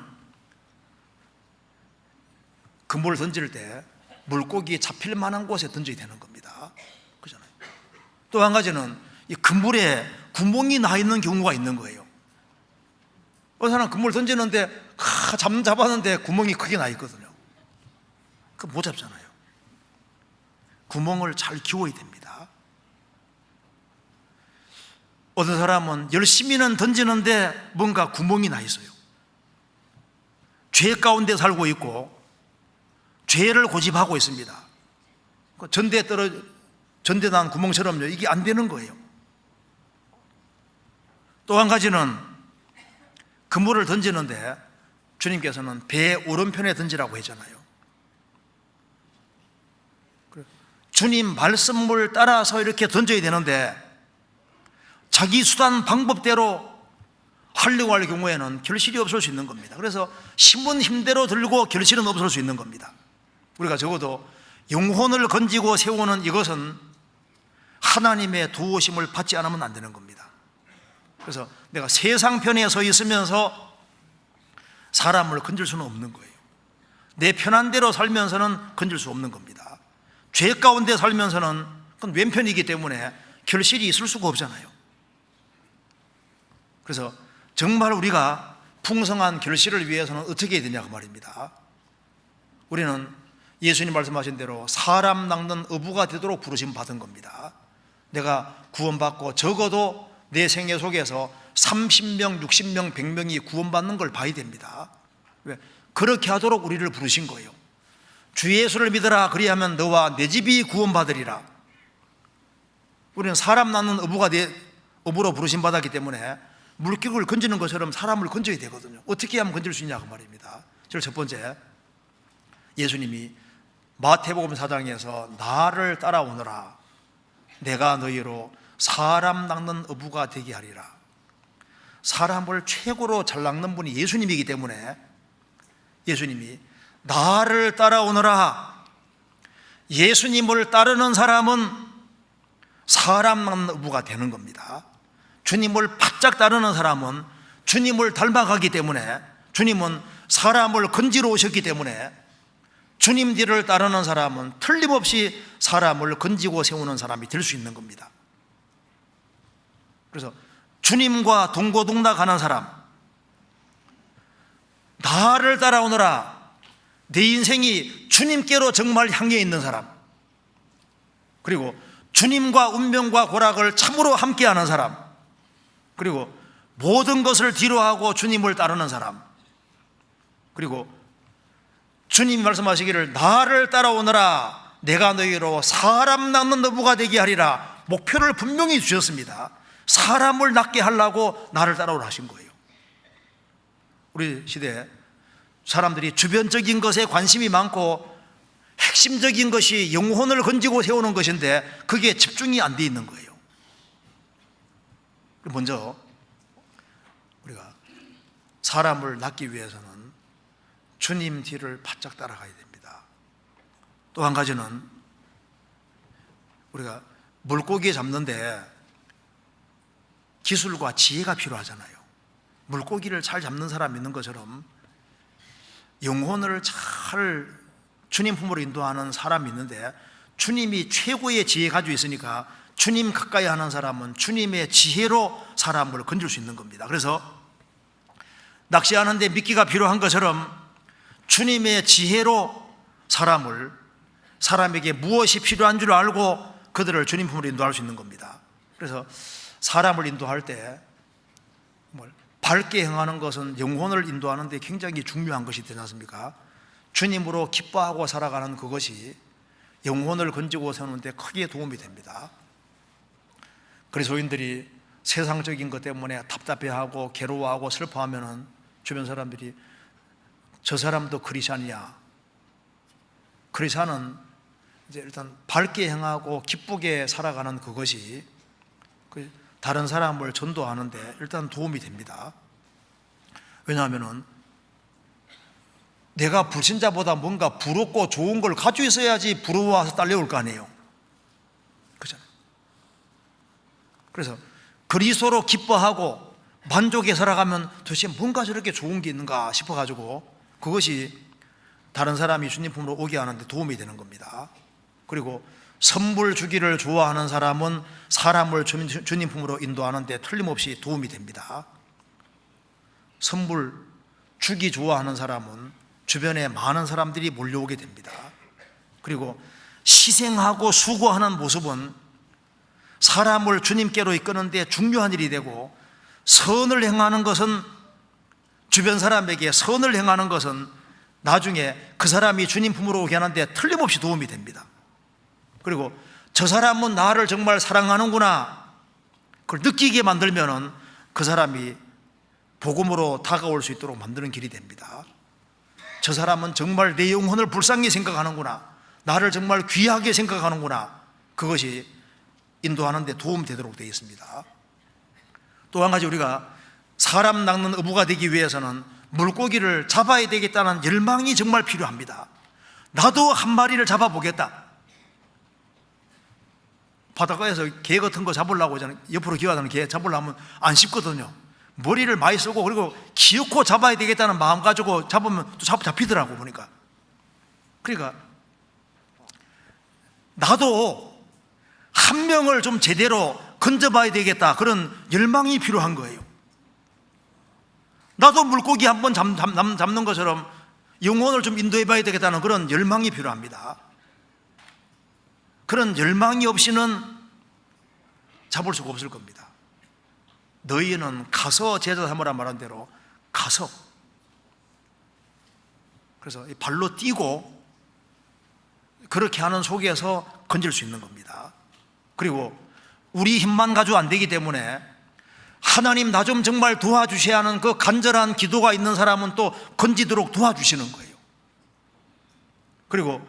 그물을 던질 때 물고기 잡힐 만한 곳에 던져야 되는 겁니다. 그렇잖아요. 또 한 가지는 이 그물에 구멍이 나 있는 경우가 있는 거예요. 어느 사람 그물 던지는데 잡았는데 구멍이 크게 나 있거든요. 그거 못 잡잖아요. 구멍을 잘 기워야 됩니다. 어떤 사람은 열심히는 던지는데 뭔가 구멍이 나 있어요. 죄 가운데 살고 있고 죄를 고집하고 있습니다. 전대 난 구멍처럼요. 이게 안 되는 거예요. 또 한 가지는 그물을 던지는데 주님께서는 배 오른편에 던지라고 했잖아요. 주님 말씀을 따라서 이렇게 던져야 되는데 자기 수단 방법대로 하려고 할 경우에는 결실이 없을 수 있는 겁니다. 그래서 힘은 힘대로 들고 결실은 없을 수 있는 겁니다. 우리가 적어도 영혼을 건지고 세우는 이것은 하나님의 도우심을 받지 않으면 안 되는 겁니다. 그래서 내가 세상 편에 서 있으면서 사람을 건질 수는 없는 거예요. 내 편한 대로 살면서는 건질 수 없는 겁니다. 죄 가운데 살면서는 그건 왼편이기 때문에 결실이 있을 수가 없잖아요. 그래서 정말 우리가 풍성한 결실을 위해서는 어떻게 해야 되냐 그 말입니다. 우리는 예수님 말씀하신 대로 사람 낚는 어부가 되도록 부르심 받은 겁니다. 내가 구원받고 적어도 내 생애 속에서 30명, 60명, 100명이 구원받는 걸 봐야 됩니다. 왜? 그렇게 하도록 우리를 부르신 거예요. 주 예수를 믿으라 그리하면 너와 내 집이 구원받으리라. 우리는 사람 낳는 어부로 부르심 받았기 때문에 물고기를 건지는 것처럼 사람을 건져야 되거든요. 어떻게 하면 건질 수 있냐 그 말입니다. 첫 번째, 예수님이 마태복음 4장에서 나를 따라오너라 내가 너희로 사람 낚는 어부가 되게 하리라. 사람을 최고로 잘 낚는 분이 예수님이기 때문에 예수님이 나를 따라오너라. 예수님을 따르는 사람은 사람 낚는 어부가 되는 겁니다. 주님을 바짝 따르는 사람은 주님을 닮아가기 때문에, 주님은 사람을 건지러 오셨기 때문에 주님 뒤를 따르는 사람은 틀림없이 사람을 건지고 세우는 사람이 될 수 있는 겁니다. 그래서 주님과 동고동락하는 사람, 나를 따라오너라, 내 인생이 주님께로 정말 향해 있는 사람, 그리고 주님과 운명과 고락을 참으로 함께하는 사람, 그리고 모든 것을 뒤로하고 주님을 따르는 사람, 그리고 주님이 말씀하시기를 나를 따라오너라 내가 너희로 사람 낚는 어부가 되게 하리라. 목표를 분명히 주셨습니다. 사람을 낚게 하려고 나를 따라오라 하신 거예요. 우리 시대에 사람들이 주변적인 것에 관심이 많고 핵심적인 것이 영혼을 건지고 세우는 것인데 그게 집중이 안 돼 있는 거예요. 먼저 우리가 사람을 낚기 위해서는 주님 뒤를 바짝 따라가야 됩니다. 또 한 가지는 우리가 물고기 잡는데 기술과 지혜가 필요하잖아요. 물고기를 잘 잡는 사람 있는 것처럼 영혼을 잘 주님 품으로 인도하는 사람이 있는데 주님이 최고의 지혜 가지고 있으니까 주님 가까이 하는 사람은 주님의 지혜로 사람을 건질 수 있는 겁니다. 그래서 낚시하는데 미끼가 필요한 것처럼 주님의 지혜로 사람에게 무엇이 필요한 줄 알고 그들을 주님 품으로 인도할 수 있는 겁니다. 그래서 사람을 인도할 때 밝게 행하는 것은 영혼을 인도하는 데 굉장히 중요한 것이 되지 않습니까? 주님으로 기뻐하고 살아가는 그것이 영혼을 건지고 세우는 데 크게 도움이 됩니다. 그리스도인들이 세상적인 것 때문에 답답해하고 괴로워하고 슬퍼하면 주변 사람들이 저 사람도 크리스찬이야. 크리스찬은 이제 일단 밝게 행하고 기쁘게 살아가는 그것이 다른 사람을 전도하는데 일단 도움이 됩니다. 왜냐하면 내가 불신자보다 뭔가 부럽고 좋은 걸 가지고 있어야지 부러워서 딸려올 거 아니에요. 그렇잖아요. 그래서 그리스도로 기뻐하고 만족해 살아가면 도대체 뭔가 저렇게 좋은 게 있는가 싶어가지고 그것이 다른 사람이 주님 품으로 오게 하는데 도움이 되는 겁니다. 그리고 선물 주기를 좋아하는 사람은 사람을 주님 품으로 인도하는 데 틀림없이 도움이 됩니다. 선물 주기 좋아하는 사람은 주변에 많은 사람들이 몰려오게 됩니다. 그리고 희생하고 수고하는 모습은 사람을 주님께로 이끄는 데 중요한 일이 되고, 선을 행하는 것은, 주변 사람에게 선을 행하는 것은 나중에 그 사람이 주님 품으로 오게 하는데 틀림없이 도움이 됩니다. 그리고 저 사람은 나를 정말 사랑하는구나, 그걸 느끼게 만들면은 그 사람이 복음으로 다가올 수 있도록 만드는 길이 됩니다. 저 사람은 정말 내 영혼을 불쌍히 생각하는구나, 나를 정말 귀하게 생각하는구나, 그것이 인도하는 데 도움이 되도록 되어 있습니다. 또 한 가지, 우리가 사람 낚는 어부가 되기 위해서는 물고기를 잡아야 되겠다는 열망이 정말 필요합니다. 나도 한 마리를 잡아보겠다. 바닷가에서 게 같은 거 잡으려고 옆으로 기어가는 게 잡으려면 안 쉽거든요. 머리를 많이 쓰고, 그리고 기어코 잡아야 되겠다는 마음 가지고 잡으면 또 잡히더라고 보니까. 그러니까 나도 한 명을 좀 제대로 건져봐야 되겠다, 그런 열망이 필요한 거예요. 나도 물고기 한번 잡는 것처럼 영혼을 좀 인도해 봐야 되겠다는 그런 열망이 필요합니다. 그런 열망이 없이는 잡을 수가 없을 겁니다. 너희는 가서 제자 삼으라 말한 대로 가서, 그래서 발로 뛰고 그렇게 하는 속에서 건질 수 있는 겁니다. 그리고 우리 힘만 가지고 안 되기 때문에 하나님 나 좀 정말 도와주셔야 하는 그 간절한 기도가 있는 사람은 또 건지도록 도와주시는 거예요. 그리고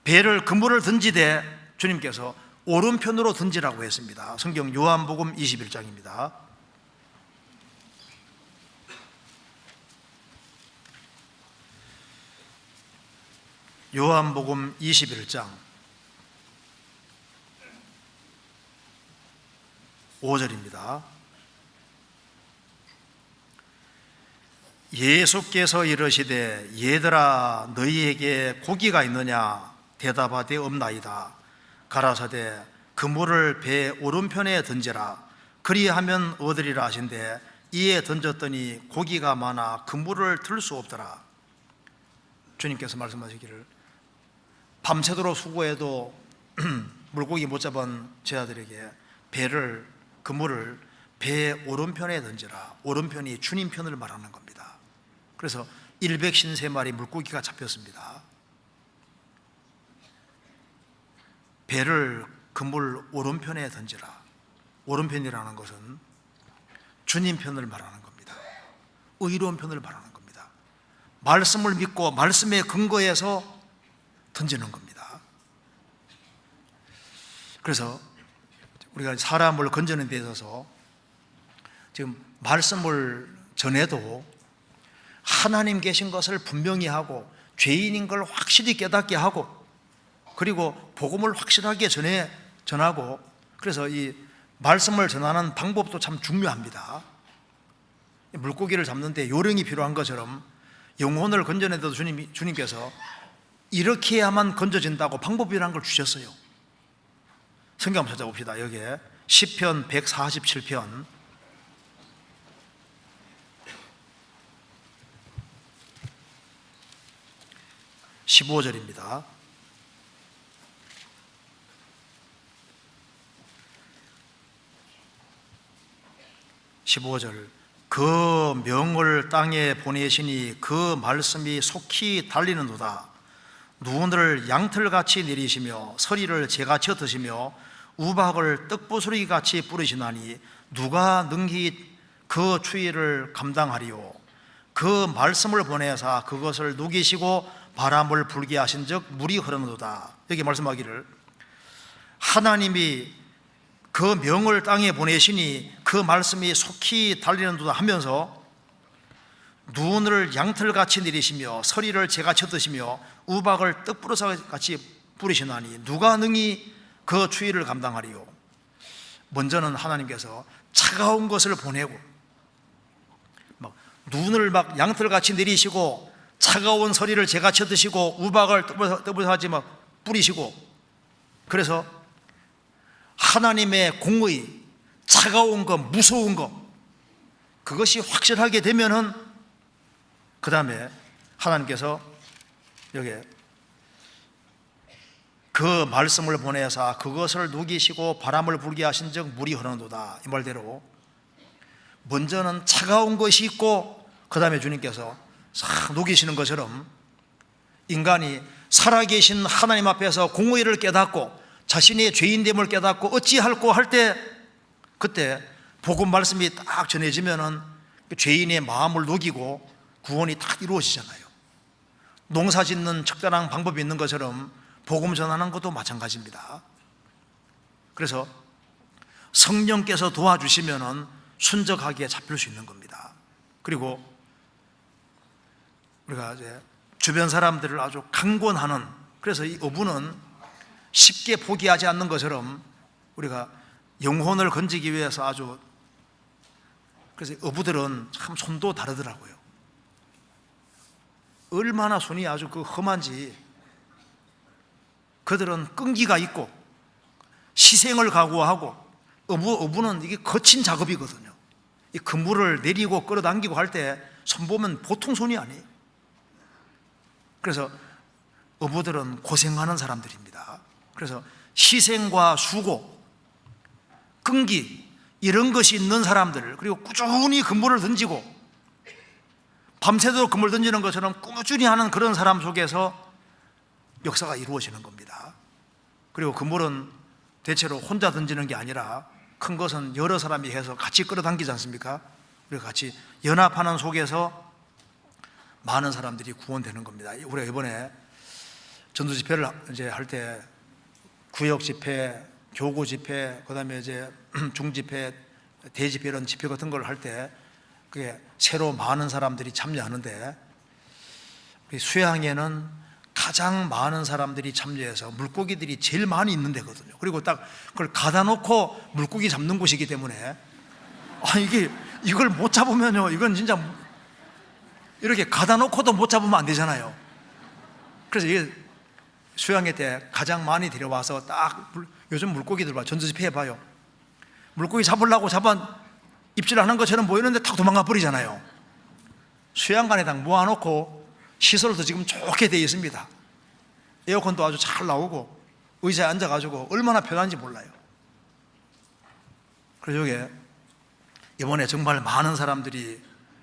배를 그물을 던지되 주님께서 오른편으로 던지라고 했습니다. 성경 요한복음 21장입니다. 요한복음 21장 5절입니다. 예수께서 이르시되 얘들아 너희에게 고기가 있느냐 대답하되 없나이다. 가라사대 그물을 배 오른편에 던지라. 그리하면 얻으리라 하신대 이에 던졌더니 고기가 많아 그물을 들 수 없더라. 주님께서 말씀하시기를 밤새도록 수고해도 물고기 못 잡은 제자들에게 그물을 배 오른편에 던지라. 오른편이 주님 편을 말하는 겁니다. 그래서 153마리 물고기가 잡혔습니다. 배를 그물 오른편에 던지라. 오른편이라는 것은 주님 편을 말하는 겁니다. 의로운 편을 말하는 겁니다. 말씀을 믿고 말씀에 근거해서 던지는 겁니다. 그래서 우리가 사람을 건지는 데 있어서 지금 말씀을 전해도 하나님 계신 것을 분명히 하고 죄인인 걸 확실히 깨닫게 하고, 그리고 복음을 확실하게 전하고, 그래서 이 말씀을 전하는 방법도 참 중요합니다. 물고기를 잡는데 요령이 필요한 것처럼 영혼을 건져내도 주님께서 이렇게 해야만 건져진다고 방법이라는 걸 주셨어요. 성경 한번 찾아봅시다. 여기에 시편 147편 15절입니다. 15절 그 명을 땅에 보내시니 그 말씀이 속히 달리는도다. 눈을 양털같이 내리시며 서리를 재같이 흩으시며 우박을 떡부스러기같이 뿌리시나니 누가 능히 그 추위를 감당하리요. 그 말씀을 보내사 그것을 녹이시고 바람을 불게 하신 즉 물이 흐르는도다. 여기 말씀하기를 하나님이 그 명을 땅에 보내시니 그 말씀이 속히 달리는도다 하면서 눈을 양털같이 내리시며 서리를 재같이 흩으시며 우박을 떡부러사같이 뿌리시나니 누가 능히 그 추위를 감당하리요. 먼저는 하나님께서 차가운 것을 보내고 눈을 양털같이 내리시고 차가운 서리를 재같이 흩으시고 우박을 떡부러사같이 뿌리시고 그래서 하나님의 공의, 차가운 것, 무서운 것, 그것이 확실하게 되면은 그 다음에 하나님께서 여기에 그 말씀을 보내사 그것을 누기시고 바람을 불게 하신 즉 물이 흐르는도다. 이 말대로 먼저는 차가운 것이 있고 그 다음에 주님께서 싹 녹이시는 것처럼 인간이 살아계신 하나님 앞에서 공의를 깨닫고 자신의 죄인됨을 깨닫고 어찌할꼬 할 때, 그때 복음 말씀이 딱 전해지면은 죄인의 마음을 녹이고 구원이 딱 이루어지잖아요. 농사 짓는 적절한 방법이 있는 것처럼 복음 전하는 것도 마찬가지입니다. 그래서 성령께서 도와주시면은 순적하게 잡힐 수 있는 겁니다. 그리고 우리가 이제 주변 사람들을 아주 강권하는, 그래서 이 어부는 쉽게 포기하지 않는 것처럼 우리가 영혼을 건지기 위해서 아주, 그래서 어부들은 참 손도 다르더라고요. 얼마나 손이 아주 그 험한지. 그들은 끈기가 있고 희생을 각오하고, 어부는 이게 거친 작업이거든요. 이 그물을 내리고 끌어당기고 할 때 손 보면 보통 손이 아니에요. 그래서 어부들은 고생하는 사람들입니다. 그래서 희생과 수고, 끈기, 이런 것이 있는 사람들, 그리고 꾸준히 그물을 던지고 밤새도록 그물 던지는 것처럼 꾸준히 하는 그런 사람 속에서 역사가 이루어지는 겁니다. 그리고 그물은 대체로 혼자 던지는 게 아니라 큰 것은 여러 사람이 해서 같이 끌어당기지 않습니까? 우리가 같이 연합하는 속에서 많은 사람들이 구원되는 겁니다. 우리가 이번에 전도 집회를 이제 할 때 구역 집회, 교구 집회, 그다음에 이제 중 집회, 대집회 이런 집회 같은 걸 할 때 그게 새로 많은 사람들이 참여하는데, 우리 수양에는 가장 많은 사람들이 참여해서 물고기들이 제일 많이 있는 데거든요. 그리고 딱 그걸 가다 놓고 물고기 잡는 곳이기 때문에 이걸 못 잡으면요, 이건 진짜 이렇게 가다 놓고도 못 잡으면 안 되잖아요. 그래서 이게 수양회 때 가장 많이 데려와서 딱 요즘 물고기들 봐, 전도집회 해봐요. 물고기 잡으려고 입질하는 것처럼 보이는데 탁 도망가 버리잖아요. 수양관에 딱 모아놓고 시설도 지금 좋게 되어 있습니다. 에어컨도 아주 잘 나오고 의자에 앉아가지고 얼마나 편한지 몰라요. 그래서 여기에 이번에 정말 많은 사람들이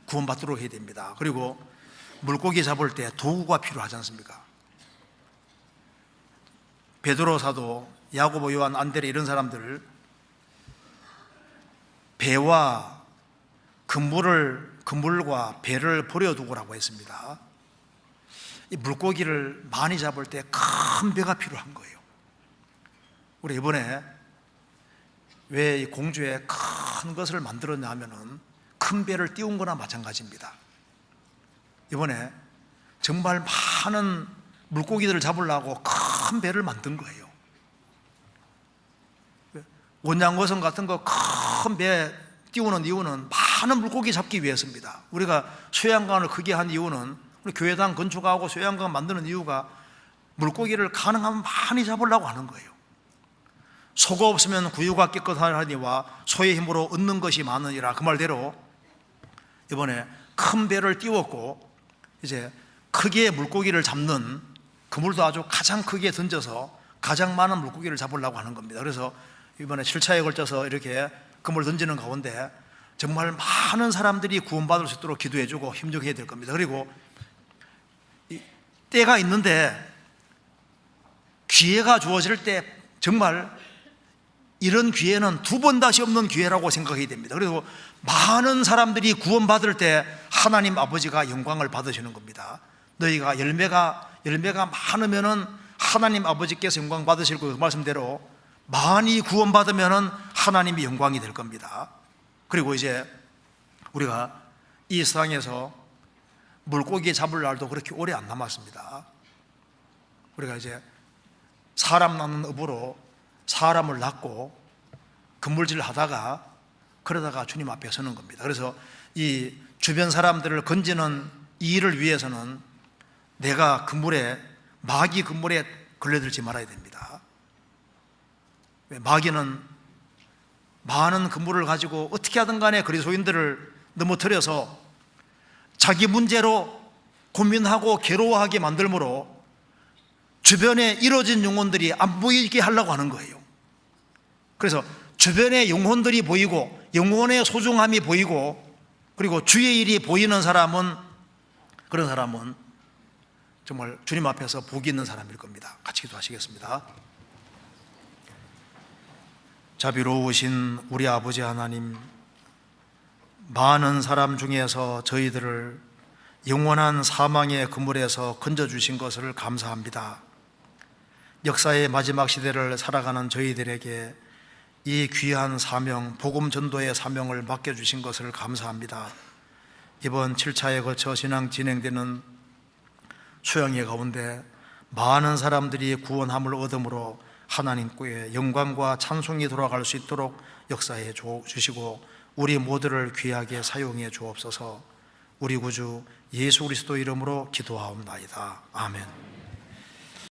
구원받도록 해야 됩니다. 그리고 물고기 잡을 때 도구가 필요하지 않습니까? 베드로 사도, 야고보, 요한, 안드레 이런 사람들 배와 그물과 배를 버려두고라고 했습니다. 이 물고기를 많이 잡을 때 큰 배가 필요한 거예요. 우리 이번에 왜 이 공주에 큰 것을 만들었냐 하면은 큰 배를 띄운 거나 마찬가지입니다. 이번에 정말 많은 물고기들을 잡으려고 큰 배를 만든 거예요. 원양어선 같은 거 큰 배 띄우는 이유는 많은 물고기 잡기 위해서입니다. 우리가 수양관을 크게 한 이유는, 우리 교회당 건축하고 수양관 만드는 이유가 물고기를 가능하면 많이 잡으려고 하는 거예요. 소가 없으면 구유가 깨끗하니와 소의 힘으로 얻는 것이 많으니라. 그 말대로 이번에 큰 배를 띄웠고 이제 크게 물고기를 잡는, 그물도 아주 가장 크게 던져서 가장 많은 물고기를 잡으려고 하는 겁니다. 그래서 이번에 7차에 걸쳐서 이렇게 그물 던지는 가운데 정말 많은 사람들이 구원받을 수 있도록 기도해주고 힘주게 해야 될 겁니다. 그리고 때가 있는데 기회가 주어질 때 정말 이런 기회는 두 번 다시 없는 기회라고 생각해야 됩니다. 그리고 많은 사람들이 구원받을 때 하나님 아버지가 영광을 받으시는 겁니다. 너희가 열매가 많으면은 하나님 아버지께서 영광 받으실 거고, 그 말씀대로 많이 구원받으면은 하나님이 영광이 될 겁니다. 그리고 이제 우리가 이 세상에서 물고기 잡을 날도 그렇게 오래 안 남았습니다. 우리가 이제 사람 낳는 업으로 사람을 낳고 그물질 하다가 그러다가 주님 앞에 서는 겁니다. 그래서 이 주변 사람들을 건지는 이 일을 위해서는 내가 마귀 그물에 걸려들지 말아야 됩니다. 마귀는 많은 근무를 가지고 어떻게 하든 간에 그리스도인들을 넘어뜨려서 자기 문제로 고민하고 괴로워하게 만들므로 주변에 이루어진 영혼들이 안 보이게 하려고 하는 거예요. 그래서 주변에 영혼들이 보이고 영혼의 소중함이 보이고 그리고 주의 일이 보이는 사람은, 그런 사람은 정말 주님 앞에서 복이 있는 사람일 겁니다. 같이 기도하시겠습니다. 자비로우신 우리 아버지 하나님, 많은 사람 중에서 저희들을 영원한 사망의 그물에서 건져주신 것을 감사합니다. 역사의 마지막 시대를 살아가는 저희들에게 이 귀한 사명, 복음 전도의 사명을 맡겨주신 것을 감사합니다. 이번 7차에 거쳐 신앙 진행되는 수양회 가운데 많은 사람들이 구원함을 얻음으로 하나님께 영광과 찬송이 돌아갈 수 있도록 역사해 주시고 우리 모두를 귀하게 사용해 주옵소서. 우리 구주 예수 그리스도 이름으로 기도하옵나이다. 아멘.